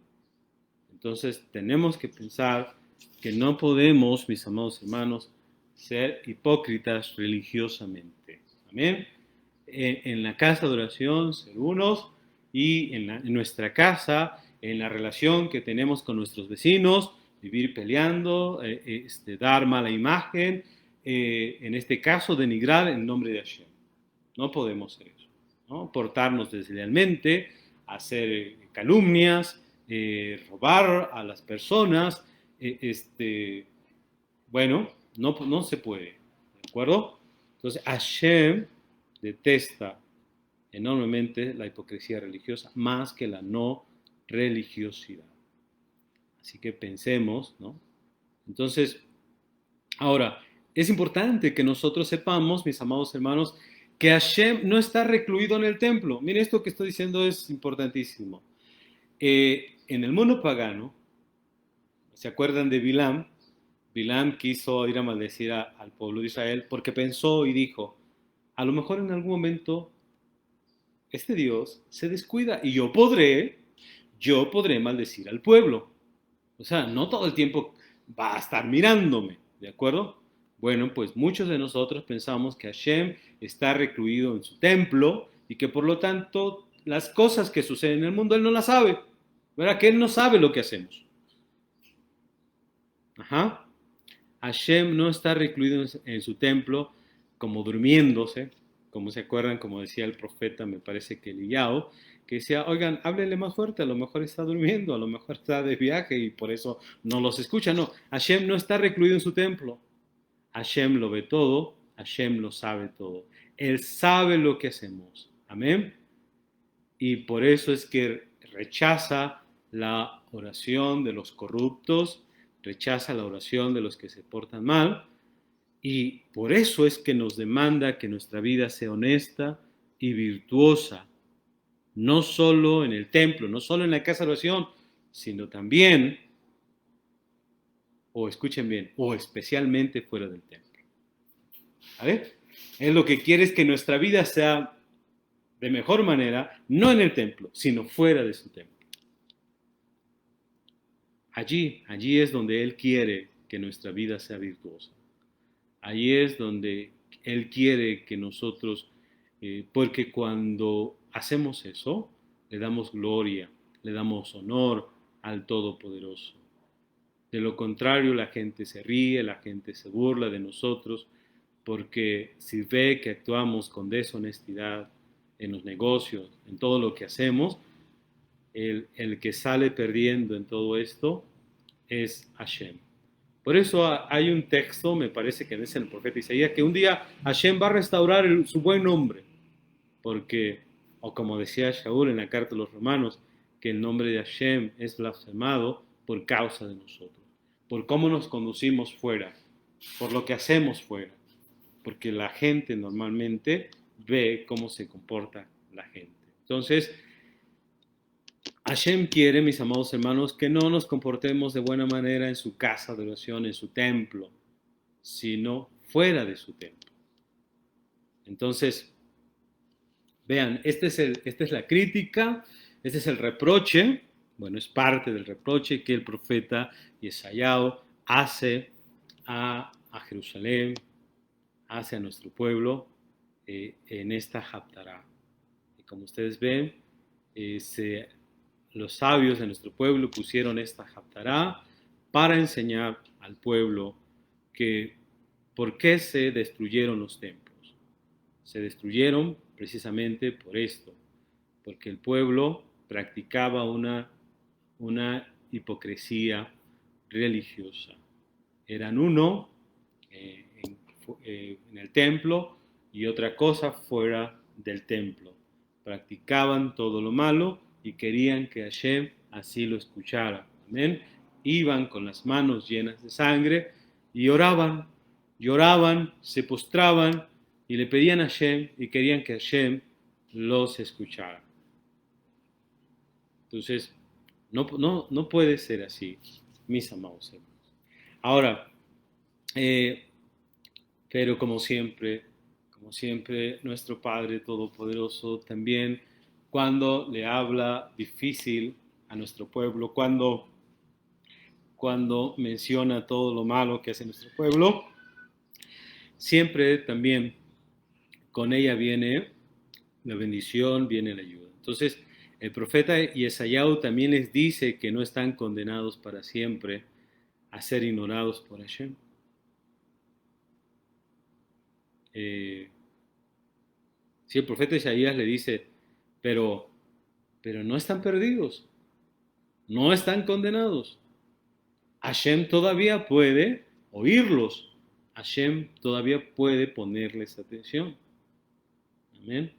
Entonces tenemos que pensar que no podemos, mis amados hermanos, ser hipócritas religiosamente. Amén. En la casa de oración, ser unos, y en nuestra casa, en la relación que tenemos con nuestros vecinos, vivir peleando, dar mala imagen, en este caso denigrar el nombre de Hashem. No podemos hacer eso, ¿no? Portarnos deslealmente, hacer calumnias, robar a las personas, bueno, no se puede, ¿de acuerdo? Entonces Hashem detesta enormemente la hipocresía religiosa más que la no religiosidad. Así que pensemos, ¿no? Entonces, ahora, es importante que nosotros sepamos, mis amados hermanos, que Hashem no está recluido en el templo. Miren, esto que estoy diciendo es importantísimo. En el mundo pagano, ¿se acuerdan de Bilam? Bilam quiso ir a maldecir al pueblo de Israel porque pensó y dijo, a lo mejor en algún momento este Dios se descuida y yo podré maldecir al pueblo. O sea, no todo el tiempo va a estar mirándome, ¿de acuerdo? Bueno, pues muchos de nosotros pensamos que Hashem está recluido en su templo y que por lo tanto las cosas que suceden en el mundo Él no las sabe, ¿verdad? Que Él no sabe lo que hacemos. Ajá. Hashem no está recluido en su templo como durmiéndose, como se acuerdan, como decía el profeta, me parece que Eliyahu, que decía, oigan, háblenle más fuerte, a lo mejor está durmiendo, a lo mejor está de viaje y por eso no los escucha. No, Hashem no está recluido en su templo. Hashem lo ve todo, Hashem lo sabe todo. Él sabe lo que hacemos. Amén. Y por eso es que rechaza la oración de los corruptos, rechaza la oración de los que se portan mal, y por eso es que nos demanda que nuestra vida sea honesta y virtuosa, no solo en el templo, no solo en la casa de oración, sino también, o escuchen bien, o especialmente fuera del templo. A ver, él lo que quiere es que nuestra vida sea de mejor manera, no en el templo, sino fuera de su templo. Allí es donde Él quiere que nuestra vida sea virtuosa. Allí es donde Él quiere que nosotros, porque cuando hacemos eso, le damos gloria, le damos honor al Todopoderoso. De lo contrario, la gente se ríe, la gente se burla de nosotros, porque si ve que actuamos con deshonestidad en los negocios, en todo lo que hacemos, el que sale perdiendo en todo esto es Hashem. Por eso hay un texto, me parece que es el profeta Isaías, que un día Hashem va a restaurar su buen nombre, porque, o como decía Shaul en la carta de los romanos, que el nombre de Hashem es blasfemado por causa de nosotros, por cómo nos conducimos fuera, por lo que hacemos fuera, porque la gente normalmente ve cómo se comporta la gente. Entonces, Hashem quiere, mis amados hermanos, que no nos comportemos de buena manera en su casa de oración, en su templo, sino fuera de su templo. Entonces, vean, esta es la crítica, este es el reproche, bueno, es parte del reproche que el profeta Yesayahu hace a Jerusalén, hace a nuestro pueblo en esta Haftará. Y como ustedes ven, los sabios de nuestro pueblo pusieron esta Haftará para enseñar al pueblo que por qué se destruyeron los templos. Se destruyeron precisamente por esto, porque el pueblo practicaba una hipocresía religiosa. Eran uno en el templo y otra cosa fuera del templo. Practicaban todo lo malo y querían que Hashem así lo escuchara. Amén. Iban con las manos llenas de sangre y lloraban, se postraban y le pedían a Hashem y querían que Hashem los escuchara. Entonces, No puede ser así, mis amados hermanos. Ahora, pero como siempre, nuestro Padre Todopoderoso también, cuando le habla difícil a nuestro pueblo, cuando menciona todo lo malo que hace nuestro pueblo, siempre también con ella viene la bendición, viene la ayuda. Entonces, el profeta Yesayahu también les dice que no están condenados para siempre a ser ignorados por Hashem. Si el profeta Isaías le dice, pero, pero no están perdidos, no están condenados. Hashem todavía puede oírlos. Hashem todavía puede ponerles atención. Amén.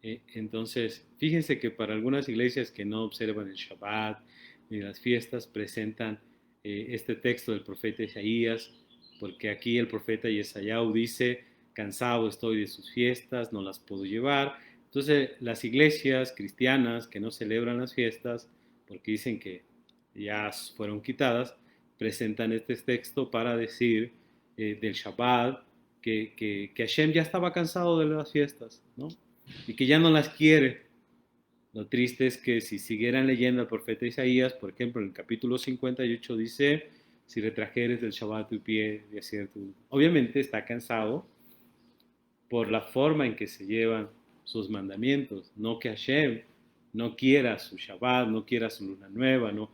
Entonces, fíjense que para algunas iglesias que no observan el Shabbat ni las fiestas, presentan este texto del profeta Isaías, porque aquí el profeta Yesayahu dice, cansado estoy de sus fiestas, no las puedo llevar. Entonces, las iglesias cristianas que no celebran las fiestas, porque dicen que ya fueron quitadas, presentan este texto para decir del Shabbat que Hashem ya estaba cansado de las fiestas, ¿no? Y que ya no las quiere. Lo triste es que si siguieran leyendo al profeta Isaías, por ejemplo, en el capítulo 58 dice, si retrajeres del Shabbat tu pie, de cierto. Obviamente está cansado por la forma en que se llevan sus mandamientos, no que Hashem no quiera su Shabbat, no quiera su luna nueva, no.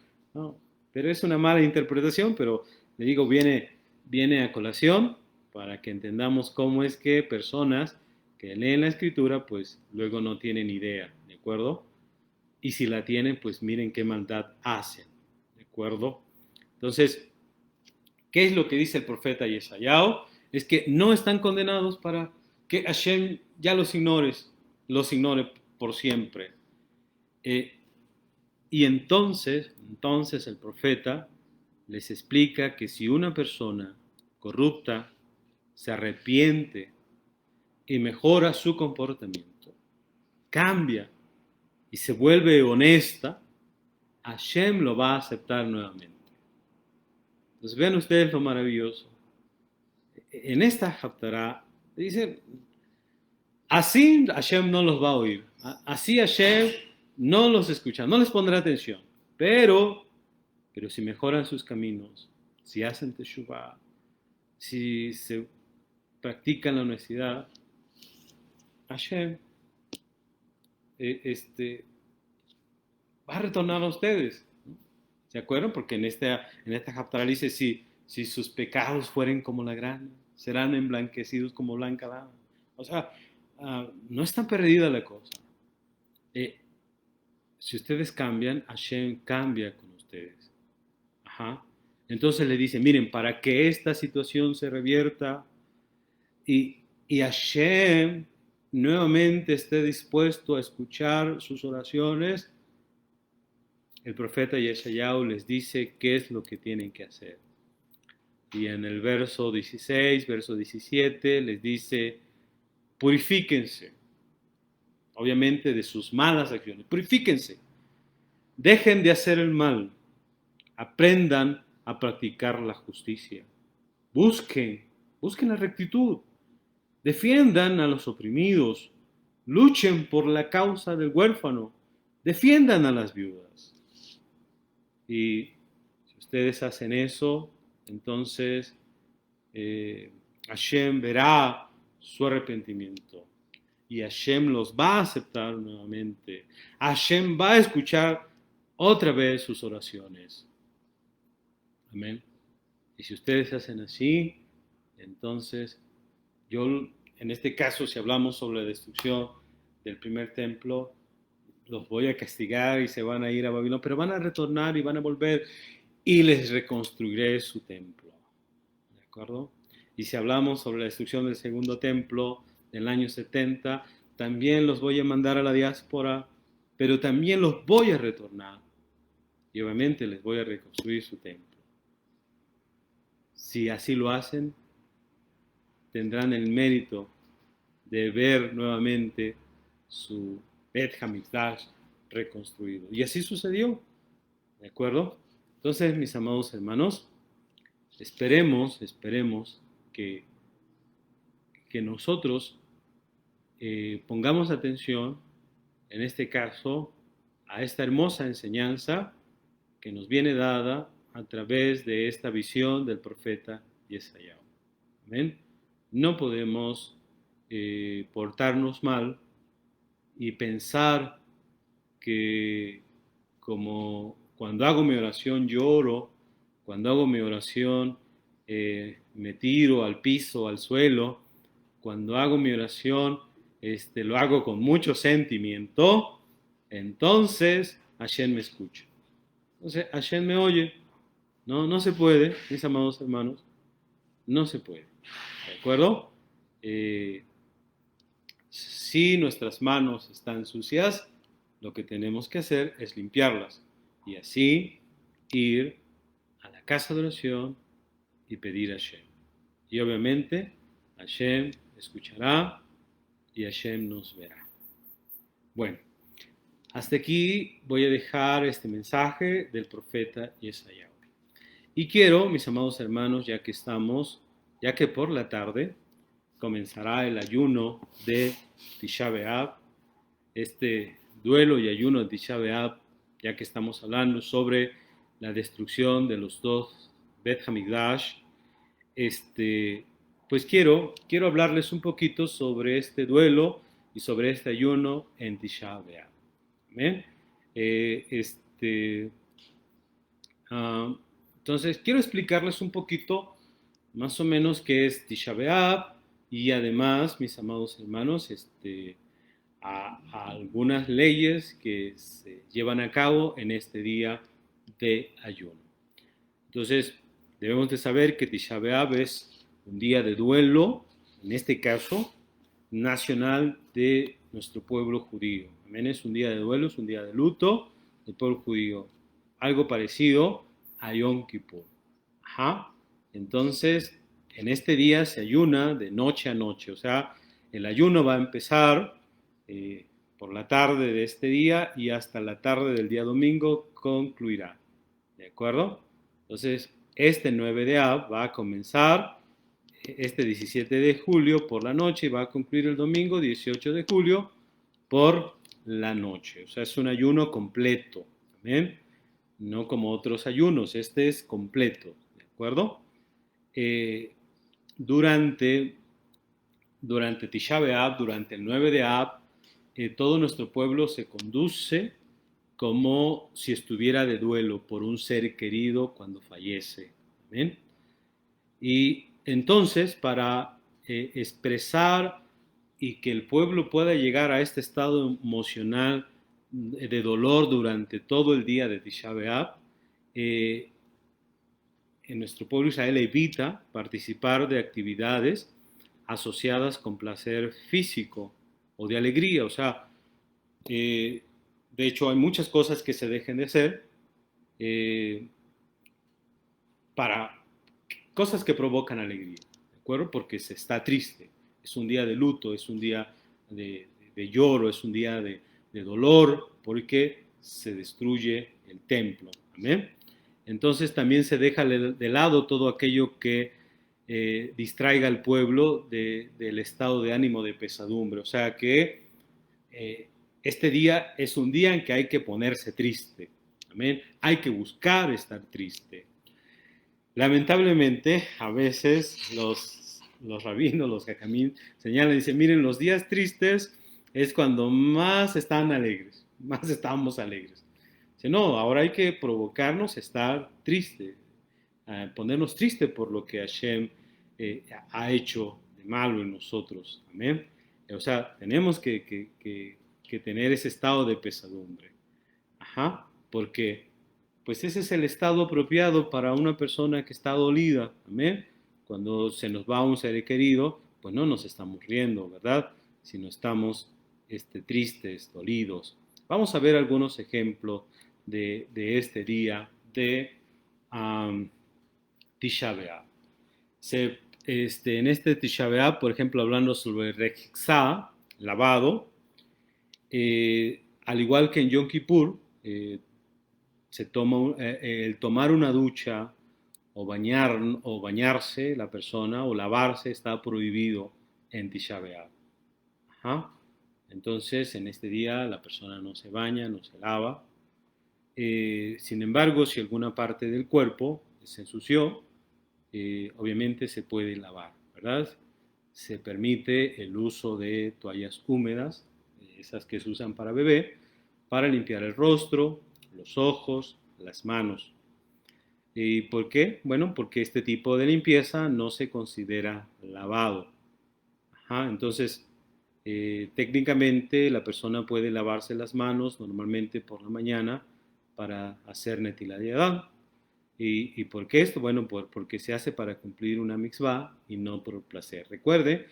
Pero es una mala interpretación, pero le digo, viene a colación para que entendamos cómo es que personas que leen la escritura, pues luego no tienen idea, ¿de acuerdo? Y si la tienen, pues miren qué maldad hacen, ¿de acuerdo? Entonces, ¿qué es lo que dice el profeta Yesayahu? Es que no están condenados para que Hashem ya los ignore por siempre. Y entonces el profeta les explica que si una persona corrupta se arrepiente y mejora su comportamiento, cambia y se vuelve honesta, Hashem lo va a aceptar nuevamente. Entonces vean ustedes lo maravilloso. En esta Haftarah dice, así Hashem no los va a oír, así Hashem no los escucha, no les pondrá atención, pero si mejoran sus caminos, si hacen teshuvah, si se practican la honestidad, Hashem va a retornar a ustedes. ¿Se acuerdan? Porque en esta Haftarah dice, si sus pecados fueren como la grana, serán emblanquecidos como blanca lana. O sea, no está perdida la cosa. Si ustedes cambian, Hashem cambia con ustedes. Ajá. Entonces le dice, miren, para que esta situación se revierta y Hashem nuevamente esté dispuesto a escuchar sus oraciones, el profeta Yeshayahu les dice qué es lo que tienen que hacer. Y en el verso 16, verso 17, les dice, purifíquense, obviamente de sus malas acciones, purifíquense, dejen de hacer el mal, aprendan a practicar la justicia, busquen la rectitud, defiendan a los oprimidos, luchen por la causa del huérfano, defiendan a las viudas. Y si ustedes hacen eso, entonces Hashem verá su arrepentimiento y Hashem los va a aceptar nuevamente. Hashem va a escuchar otra vez sus oraciones. Amén. Y si ustedes hacen así, entonces yo, en este caso, si hablamos sobre la destrucción del primer templo, los voy a castigar y se van a ir a Babilonia, pero van a retornar y van a volver y les reconstruiré su templo. ¿De acuerdo? Y si hablamos sobre la destrucción del segundo templo del año 70, también los voy a mandar a la diáspora, pero también los voy a retornar. Y obviamente les voy a reconstruir su templo. Si así lo hacen, tendrán el mérito de ver nuevamente su Bet Hamikdash reconstruido. Y así sucedió. ¿De acuerdo? Entonces, mis amados hermanos, esperemos que nosotros pongamos atención, en este caso, a esta hermosa enseñanza que nos viene dada a través de esta visión del profeta Yesayahu. Amén. No podemos portarnos mal y pensar que como cuando hago mi oración lloro, cuando hago mi oración me tiro al piso, al suelo, cuando hago mi oración lo hago con mucho sentimiento, entonces Hashem me escucha. Entonces Hashem me oye. No, no se puede, mis amados hermanos, no se puede. ¿De acuerdo? Si nuestras manos están sucias, lo que tenemos que hacer es limpiarlas y así ir a la casa de oración y pedir a Hashem. Y obviamente Hashem escuchará y Hashem nos verá. Bueno, hasta aquí voy a dejar este mensaje del profeta Yesayahu. Y quiero, mis amados hermanos, ya que por la tarde comenzará el ayuno de Tisha B'Av, este duelo y ayuno de Tisha B'Av, ya que estamos hablando sobre la destrucción de los dos Bet Hamikdash, pues quiero hablarles un poquito sobre este duelo y sobre este ayuno en Tisha B'Av. ¿Amén? Entonces, quiero explicarles un poquito, más o menos, qué es Tisha B'Av y además, mis amados hermanos, a algunas leyes que se llevan a cabo en este día de ayuno. Entonces, debemos de saber que Tisha B'Av es un día de duelo, en este caso, nacional de nuestro pueblo judío. Amén, es un día de duelo, es un día de luto del pueblo judío. Algo parecido a Yom Kippur. Ajá. Entonces, en este día se ayuna de noche a noche. O sea, el ayuno va a empezar por la tarde de este día y hasta la tarde del día domingo concluirá. ¿De acuerdo? Entonces, este 9 de Av va a comenzar este 17 de julio por la noche y va a concluir el domingo 18 de julio por la noche. O sea, es un ayuno completo. ¿Amén? No como otros ayunos, este es completo. ¿De acuerdo? Durante Tisha B'Av, durante el 9 de Av, todo nuestro pueblo se conduce como si estuviera de duelo por un ser querido cuando fallece. ¿Amén? Y entonces, para expresar y que el pueblo pueda llegar a este estado emocional de dolor durante todo el día de Tisha B'Av, en nuestro pueblo Israel evita participar de actividades asociadas con placer físico o de alegría. O sea, de hecho hay muchas cosas que se dejen de hacer para cosas que provocan alegría, ¿de acuerdo? Porque se está triste, es un día de luto, es un día de lloro, es un día de dolor, porque se destruye el templo. Amén. Entonces también se deja de lado todo aquello que distraiga al pueblo del estado de ánimo de pesadumbre. O sea que este día es un día en que hay que ponerse triste. Amén. Hay que buscar estar triste. Lamentablemente, a veces los rabinos, los jajamín, señalan y dicen, miren, los días tristes es cuando más están alegres, más estamos alegres. Dice, no, ahora hay que provocarnos a estar triste, a ponernos triste por lo que Hashem ha hecho de malo en nosotros. Amén. O sea, tenemos que tener ese estado de pesadumbre. Ajá, porque pues ese es el estado apropiado para una persona que está dolida. Amén. Cuando se nos va un ser querido, pues no nos estamos riendo, ¿verdad? Sino estamos tristes, dolidos. Vamos a ver algunos ejemplos de este día de Tisha B'Av. En este Tisha B'Av, por ejemplo, hablando sobre Rejixá, lavado, al igual que en Yom Kippur, el tomar una ducha o bañarse la persona o lavarse está prohibido en Tisha B'Av. Ajá. Entonces, en este día la persona no se baña, no se lava. Sin embargo, si alguna parte del cuerpo se ensució, obviamente se puede lavar, ¿verdad? Se permite el uso de toallas húmedas, esas que se usan para bebé, para limpiar el rostro, los ojos, las manos. ¿Y por qué? Bueno, porque este tipo de limpieza no se considera lavado. Ajá, entonces, técnicamente la persona puede lavarse las manos normalmente por la mañana para hacer Netilat Yadayim. ¿Y por qué esto? Bueno, porque se hace para cumplir una mitzvah y no por placer. Recuerde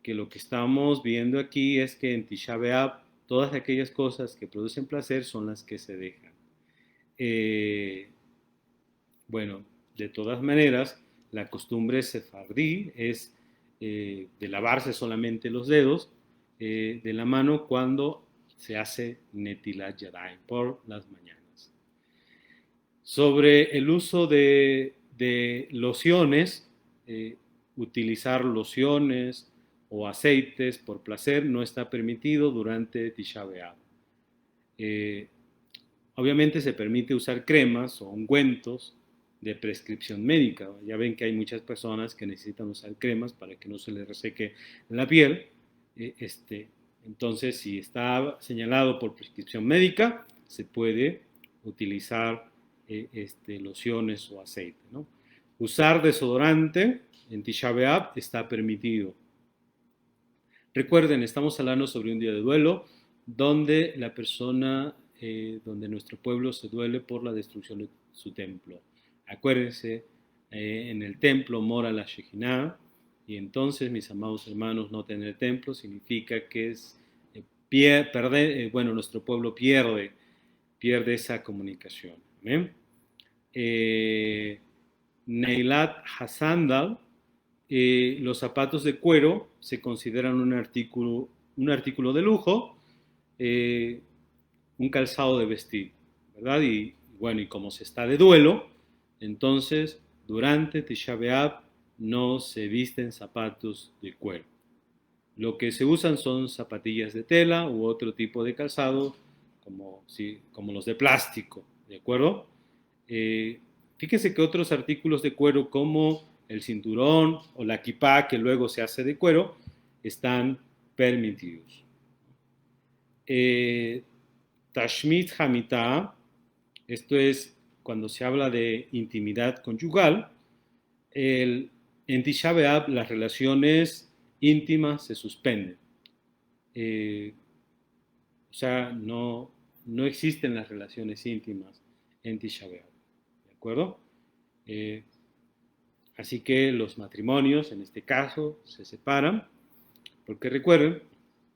que lo que estamos viendo aquí es que en Tisha B'Av todas aquellas cosas que producen placer son las que se dejan. Bueno, de todas maneras, la costumbre sefardí es de lavarse solamente los dedos de la mano cuando se hace Netilat Yadayim por las mañanas. Sobre el uso de lociones, utilizar lociones o aceites por placer no está permitido durante Tisha B'Av. Obviamente se permite usar cremas o ungüentos de prescripción médica. Ya ven que hay muchas personas que necesitan usar cremas para que no se les reseque la piel. Entonces, si está señalado por prescripción médica, se puede utilizar lociones o aceite, ¿no? Usar desodorante en Tisha B'Av está permitido. Recuerden, estamos hablando sobre un día de duelo donde la persona, donde nuestro pueblo se duele por la destrucción de su templo. Acuérdense, en el templo mora la Shejinah, y entonces, mis amados hermanos, no tener templo significa que nuestro pueblo pierde esa comunicación. Neilat Hasandal, los zapatos de cuero se consideran un artículo de lujo, un calzado de vestir, ¿verdad? Y bueno, y como se está de duelo, entonces durante Tisha B'Av no se visten zapatos de cuero. Lo que se usan son zapatillas de tela u otro tipo de calzado, como los de plástico, ¿de acuerdo? Fíjense que otros artículos de cuero como el cinturón o la kipá, que luego se hace de cuero, están permitidos. Tashmit Hamitah, esto es cuando se habla de intimidad conyugal. En Tisha B'Av las relaciones íntimas se suspenden. O sea, no existen las relaciones íntimas en Tisha B'Av, ¿de acuerdo? Así que los matrimonios, en este caso, se separan, porque recuerden,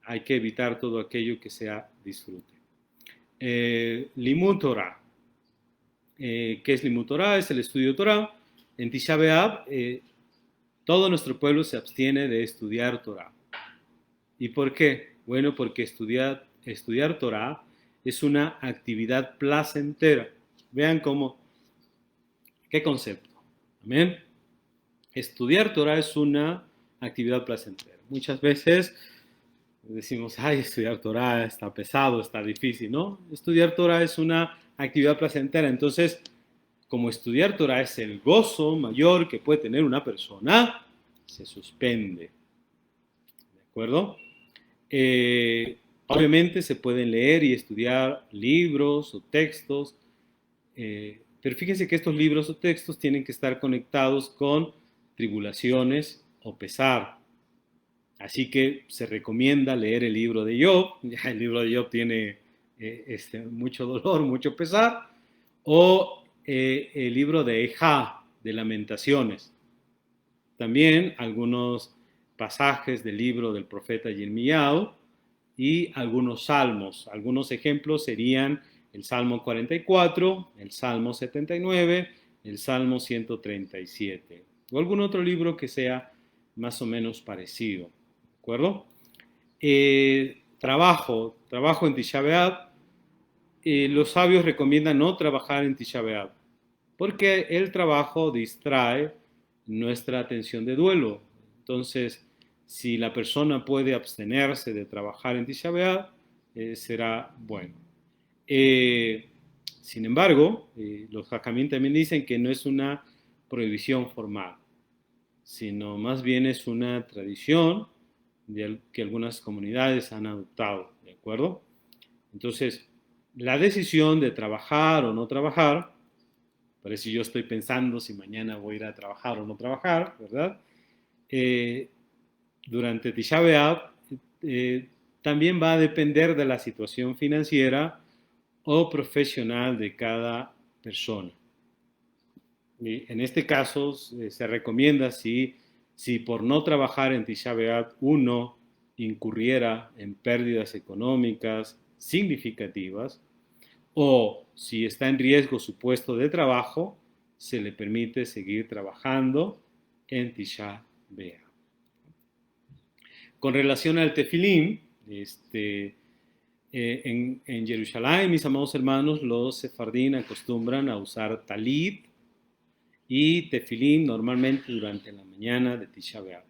hay que evitar todo aquello que sea disfrute. Limud Torah. ¿Qué es Limud Torah? Es el estudio de Torah. En Tisha B'Av, todo nuestro pueblo se abstiene de estudiar Torah. ¿Y por qué? Bueno, porque estudiar Torah es una actividad placentera. Vean qué concepto. Amén. Estudiar Torah es una actividad placentera. Muchas veces decimos, ay, estudiar Torah está pesado, está difícil, ¿no? Estudiar Torah es una actividad placentera. Entonces, como estudiar Torah es el gozo mayor que puede tener una persona, se suspende. ¿De acuerdo? Obviamente se pueden leer y estudiar libros o textos, pero fíjense que estos libros o textos tienen que estar conectados con tribulaciones o pesar. Así que se recomienda leer el libro de Job. Ya el libro de Job tiene mucho dolor, mucho pesar. O el libro de Ejá, de Lamentaciones. También algunos pasajes del libro del profeta Yirmiyahu y algunos salmos. Algunos ejemplos serían el Salmo 44, el Salmo 79, el Salmo 137. O algún otro libro que sea más o menos parecido. ¿De acuerdo? Trabajo en Tisha B'Av. los sabios recomiendan no trabajar en Tisha B'Av, porque el trabajo distrae nuestra atención de duelo. Entonces, si la persona puede abstenerse de trabajar en Tisha B'Av, será bueno. Sin embargo, los Jajamín también dicen que no es una prohibición formal, sino más bien es una tradición que algunas comunidades han adoptado, ¿de acuerdo? Entonces, la decisión de trabajar o no trabajar, por eso yo estoy pensando si mañana voy a ir a trabajar o no trabajar, ¿verdad? Eh, durante Tisha B'Av eh, también va a depender de la situación financiera o profesional de cada persona. Y en este caso se recomienda si por no trabajar en Tisha B'Av uno incurriera en pérdidas económicas significativas o si está en riesgo su puesto de trabajo, se le permite seguir trabajando en Tisha B'Av. Con relación al tefilín, en Jerusalén, mis amados hermanos, los sefardín acostumbran a usar talit y tefilín normalmente durante la mañana de Tisha B'Av.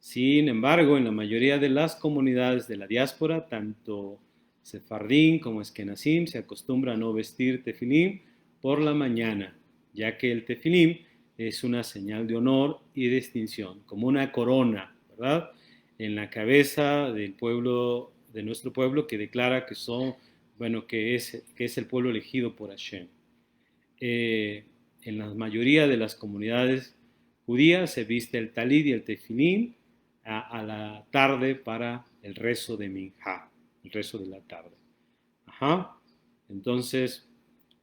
Sin embargo, en la mayoría de las comunidades de la diáspora, tanto sefardín como eskenazim se acostumbra a no vestir tefilín por la mañana, ya que el tefilín es una señal de honor y distinción, como una corona, ¿verdad? En la cabeza del pueblo, de nuestro pueblo, que declara que es el pueblo elegido por Hashem. En la mayoría de las comunidades judías se viste el talid y el tefilín a la tarde para el rezo de Minjá, el rezo de la tarde. Ajá. Entonces,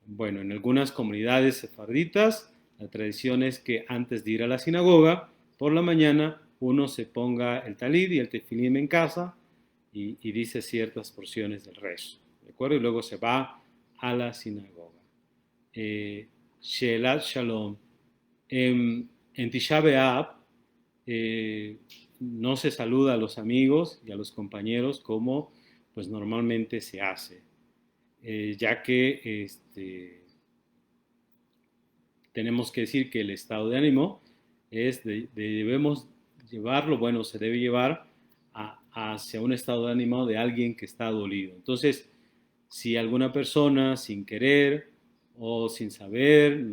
bueno, en algunas comunidades sefarditas, la tradición es que antes de ir a la sinagoga, por la mañana, uno se ponga el talid y el tefilín en casa y dice ciertas porciones del rezo, ¿de acuerdo? Y luego se va a la sinagoga. Sheelat Shalom. En Tisha B'Av no se saluda a los amigos y a los compañeros como pues normalmente se hace, ya que tenemos que decir que el estado de ánimo debemos llevarlo, bueno, se debe llevar hacia un estado de ánimo de alguien que está dolido. Entonces, si alguna persona sin querer o sin saber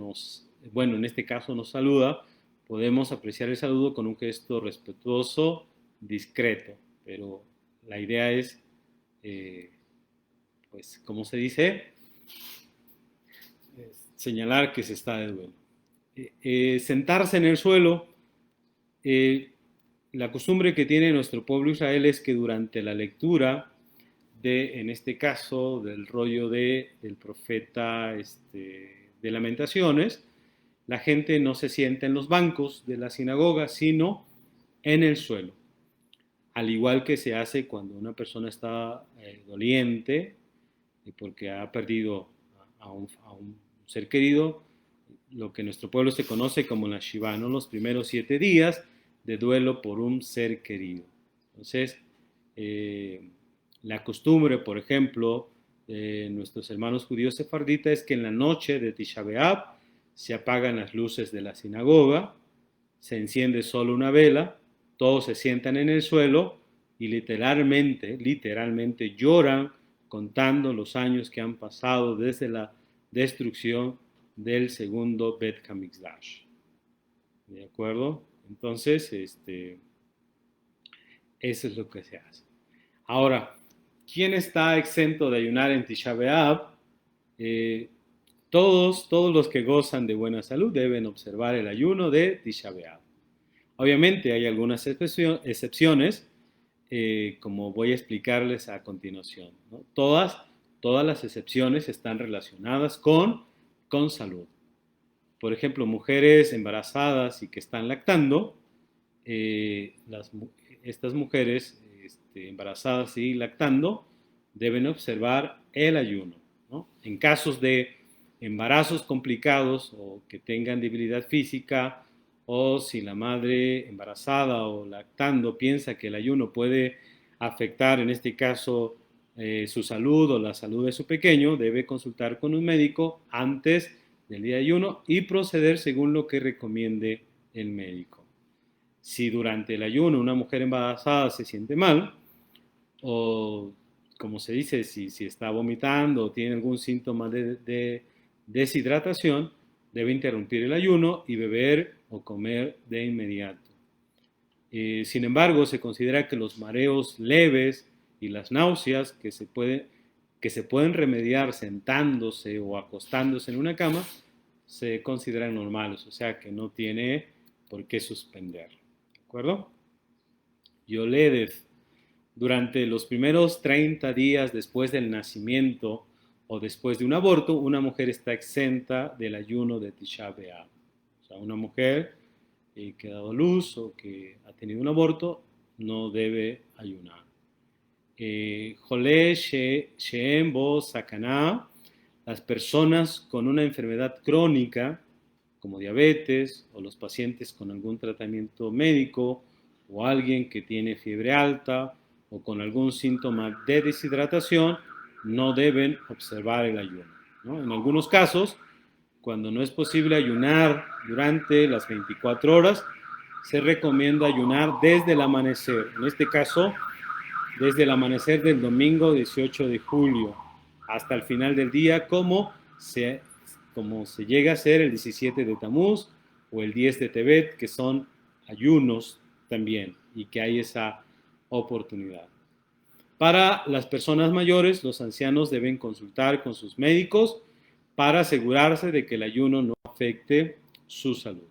bueno, en este caso nos saluda, podemos apreciar el saludo con un gesto respetuoso, discreto, pero la idea es, pues, como se dice, señalar que se está de duelo. Sentarse en el suelo, la costumbre que tiene nuestro pueblo Israel es que durante la lectura en este caso, del rollo del profeta de Lamentaciones, la gente no se sienta en los bancos de la sinagoga, sino en el suelo. Al igual que se hace cuando una persona está doliente porque ha perdido a un ser querido, lo que en nuestro pueblo se conoce como la Shiva, ¿no? Los primeros 7 días de duelo por un ser querido. Entonces, la costumbre, por ejemplo, de nuestros hermanos judíos sefarditas es que en la noche de Tisha B'Av se apagan las luces de la sinagoga, se enciende solo una vela, todos se sientan en el suelo y literalmente lloran contando los años que han pasado desde la destrucción del segundo Bet HaMikdash. ¿De acuerdo? Entonces, eso es lo que se hace. Ahora, ¿quién está exento de ayunar en Tisha B'Av? Todos los que gozan de buena salud deben observar el ayuno de Tisha B'Av. Obviamente hay algunas excepciones, como voy a explicarles a continuación, ¿no? Todas las excepciones están relacionadas con salud. Por ejemplo, mujeres embarazadas y que están lactando, estas mujeres embarazadas y lactando deben observar el ayuno, ¿no? En casos de embarazos complicados o que tengan debilidad física, o si la madre embarazada o lactando piensa que el ayuno puede afectar, en este caso, su salud o la salud de su pequeño, debe consultar con un médico antes del día de ayuno y proceder según lo que recomiende el médico. Si durante el ayuno una mujer embarazada se siente mal, o como se dice, si está vomitando o tiene algún síntoma de deshidratación, debe interrumpir el ayuno y beber o comer de inmediato. Sin embargo, se considera que los mareos leves y las náuseas que se pueden remediar sentándose o acostándose en una cama se consideran normales, o sea que no tiene por qué suspender. ¿De acuerdo? Yoledev, durante los primeros 30 días después del nacimiento o después de un aborto, una mujer está exenta del ayuno de Tisha B'Av. O sea, una mujer que ha dado luz o que ha tenido un aborto no debe ayunar. Jolé Sheem Bo Sakana, las personas con una enfermedad crónica, como diabetes, o los pacientes con algún tratamiento médico, o alguien que tiene fiebre alta, o con algún síntoma de deshidratación, no deben observar el ayuno, ¿no? En algunos casos, cuando no es posible ayunar durante las 24 horas, se recomienda ayunar desde el amanecer. En este caso, desde el amanecer del domingo 18 de julio hasta el final del día, como se llega a hacer el 17 de Tamuz o el 10 de Tebet, que son ayunos también, y que hay esa oportunidad. Para las personas mayores, los ancianos deben consultar con sus médicos para asegurarse de que el ayuno no afecte su salud.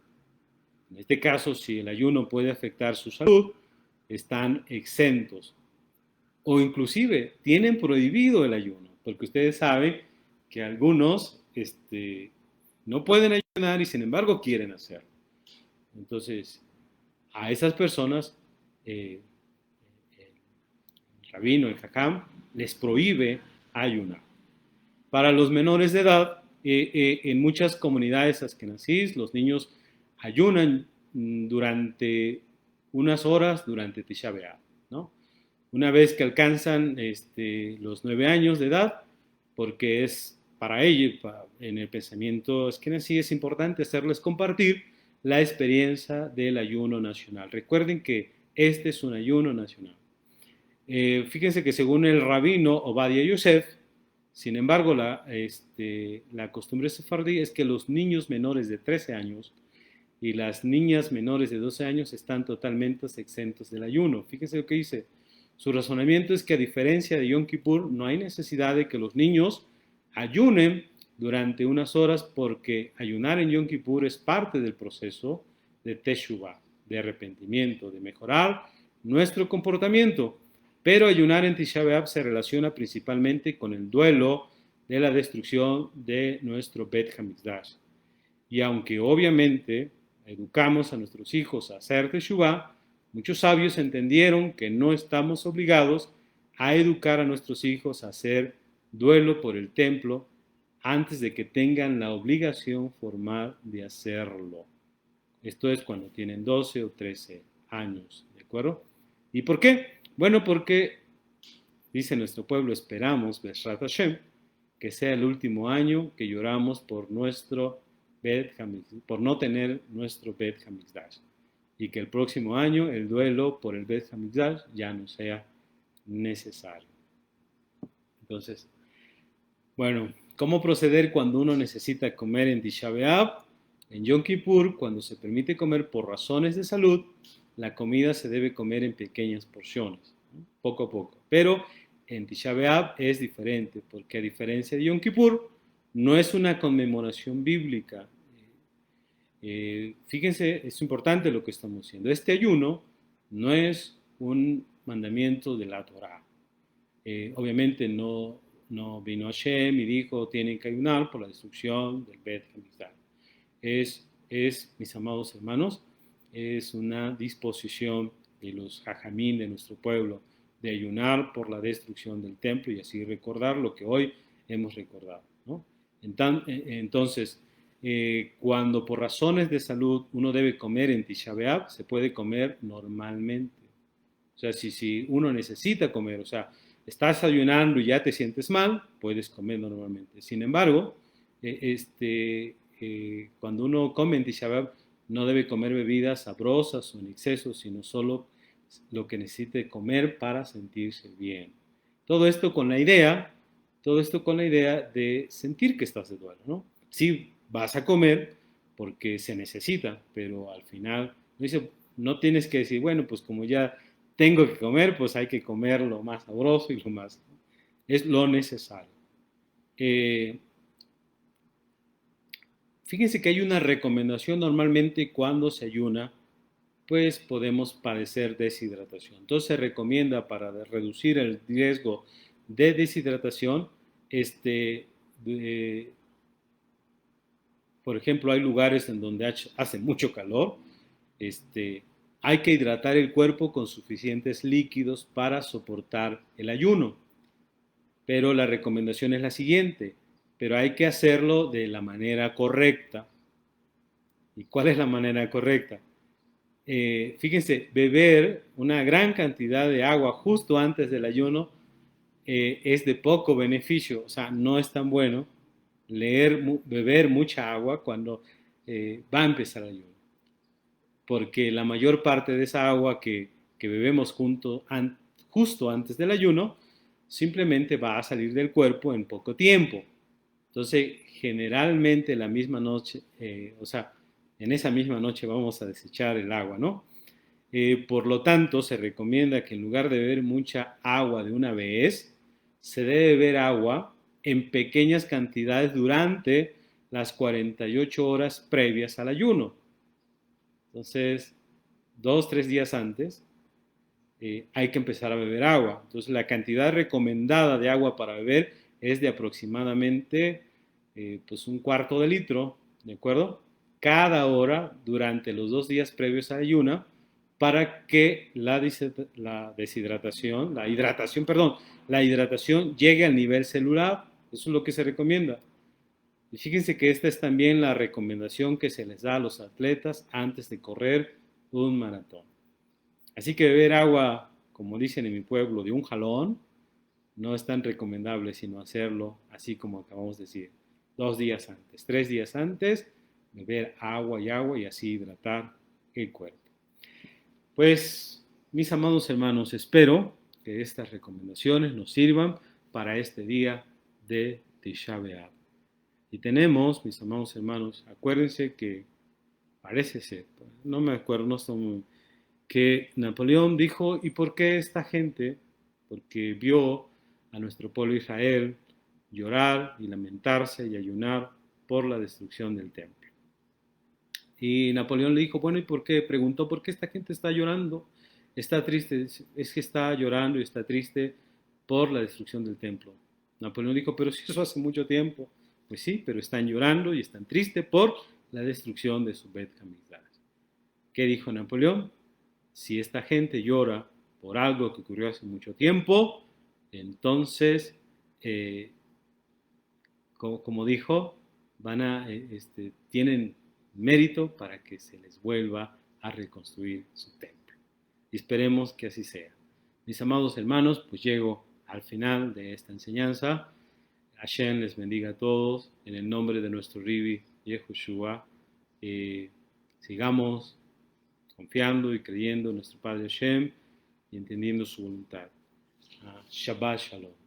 En este caso, si el ayuno puede afectar su salud, están exentos o inclusive tienen prohibido el ayuno, porque ustedes saben que algunos no pueden ayunar y sin embargo quieren hacerlo. Entonces, a esas personas, el rabino, el jajam, les prohíbe ayunar. Para los menores de edad, en muchas comunidades askenazís, los niños ayunan durante unas horas durante Tisha B'Av, ¿no? Una vez que alcanzan los 9 años de edad, porque es para ellos, en el pensamiento askenazí, es importante hacerles compartir la experiencia del ayuno nacional. Recuerden que este es un ayuno nacional. Fíjense que según el rabino Obadia Yosef, sin embargo, la costumbre sefardí es que los niños menores de 13 años y las niñas menores de 12 años están totalmente exentos del ayuno. Fíjense lo que dice. Su razonamiento es que a diferencia de Yom Kippur, no hay necesidad de que los niños ayunen durante unas horas porque ayunar en Yom Kippur es parte del proceso de Teshuvah, de arrepentimiento, de mejorar nuestro comportamiento. Pero ayunar en Tisha B'Av se relaciona principalmente con el duelo de la destrucción de nuestro Bet HaMikdash. Y aunque obviamente educamos a nuestros hijos a hacer Teshuvah, muchos sabios entendieron que no estamos obligados a educar a nuestros hijos a hacer duelo por el templo antes de que tengan la obligación formal de hacerlo. Esto es cuando tienen 12 o 13 años, ¿de acuerdo? ¿Y por qué? Bueno, porque, dice nuestro pueblo, esperamos, Besrat Hashem, que sea el último año que lloramos por por no tener nuestro Bet HaMikdash. Y que el próximo año el duelo por el Bet HaMikdash ya no sea necesario. Entonces, bueno, ¿cómo proceder cuando uno necesita comer en Tisha B'Av? En Yom Kippur, cuando se permite comer por razones de salud, la comida se debe comer en pequeñas porciones, ¿no? Poco a poco. Pero en Tisha B'Av es diferente, porque a diferencia de Yom Kippur, no es una conmemoración bíblica. Fíjense, es importante lo que estamos haciendo. Este ayuno no es un mandamiento de la Torah. Obviamente no vino Hashem y dijo tienen que ayunar por la destrucción del Bet HaMikdash. Mis amados hermanos, es una disposición de los jajamín de nuestro pueblo de ayunar por la destrucción del templo y así recordar lo que hoy hemos recordado, ¿no? Entonces, cuando por razones de salud uno debe comer en Tisha B'Av, se puede comer normalmente. O sea, si uno necesita comer, o sea, estás ayunando y ya te sientes mal, puedes comer normalmente. Sin embargo, cuando uno come en Tisha B'Av, no debe comer bebidas sabrosas o en exceso, sino solo lo que necesite comer para sentirse bien. Todo esto con la idea, todo esto con la idea de sentir que estás de duelo, ¿no? Sí, vas a comer porque se necesita, pero al final no tienes que decir, bueno, pues como ya tengo que comer, pues hay que comer lo más sabroso y lo más, ¿no? Es lo necesario. Fíjense que hay una recomendación normalmente cuando se ayuna, pues podemos padecer deshidratación. Entonces se recomienda para reducir el riesgo de deshidratación, de, por ejemplo, hay lugares en donde hace mucho calor, hay que hidratar el cuerpo con suficientes líquidos para soportar el ayuno. Pero la recomendación es la siguiente, pero hay que hacerlo de la manera correcta. ¿Y cuál es la manera correcta? Fíjense, beber una gran cantidad de agua justo antes del ayuno es de poco beneficio, o sea, no es tan bueno beber mucha agua cuando va a empezar el ayuno, porque la mayor parte de esa agua que bebemos justo antes del ayuno simplemente va a salir del cuerpo en poco tiempo. Entonces, generalmente la misma noche, o sea, en esa misma noche vamos a desechar el agua, ¿no? Por lo tanto, se recomienda que en lugar de beber mucha agua de una vez, se debe beber agua en pequeñas cantidades durante las 48 horas previas al ayuno. Entonces, 2, 3 días antes, hay que empezar a beber agua. Entonces, la cantidad recomendada de agua para beber es de aproximadamente pues un cuarto de litro, ¿de acuerdo? Cada hora durante los 2 días previos al ayuno para que la hidratación llegue al nivel celular. Eso es lo que se recomienda. Y fíjense que esta es también la recomendación que se les da a los atletas antes de correr un maratón. Así que beber agua, como dicen en mi pueblo, de un jalón, no es tan recomendable, sino hacerlo así como acabamos de decir, 2 días antes, 3 días antes, beber agua y así hidratar el cuerpo. Pues, mis amados hermanos, espero que estas recomendaciones nos sirvan para este día de Tisha B'Av. Y tenemos, mis amados hermanos, acuérdense que parece ser, no me acuerdo, no estoy muy, que Napoleón dijo, ¿y por qué esta gente? Porque vio a nuestro pueblo Israel llorar y lamentarse y ayunar por la destrucción del templo. Y Napoleón le dijo, bueno, ¿y por qué? Preguntó, ¿por qué esta gente está llorando? Está triste, es que está llorando y está triste por la destrucción del templo. Napoleón dijo, pero si eso hace mucho tiempo. Pues sí, pero están llorando y están tristes por la destrucción de su Bet Hamikdash. ¿Qué dijo Napoleón? Si esta gente llora por algo que ocurrió hace mucho tiempo, entonces, como dijo, tienen mérito para que se les vuelva a reconstruir su templo. Y esperemos que así sea. Mis amados hermanos, pues llego al final de esta enseñanza. Hashem les bendiga a todos. En el nombre de nuestro Ribi Yehoshua, sigamos confiando y creyendo en nuestro Padre Hashem y entendiendo su voluntad. Shabbat Shalom.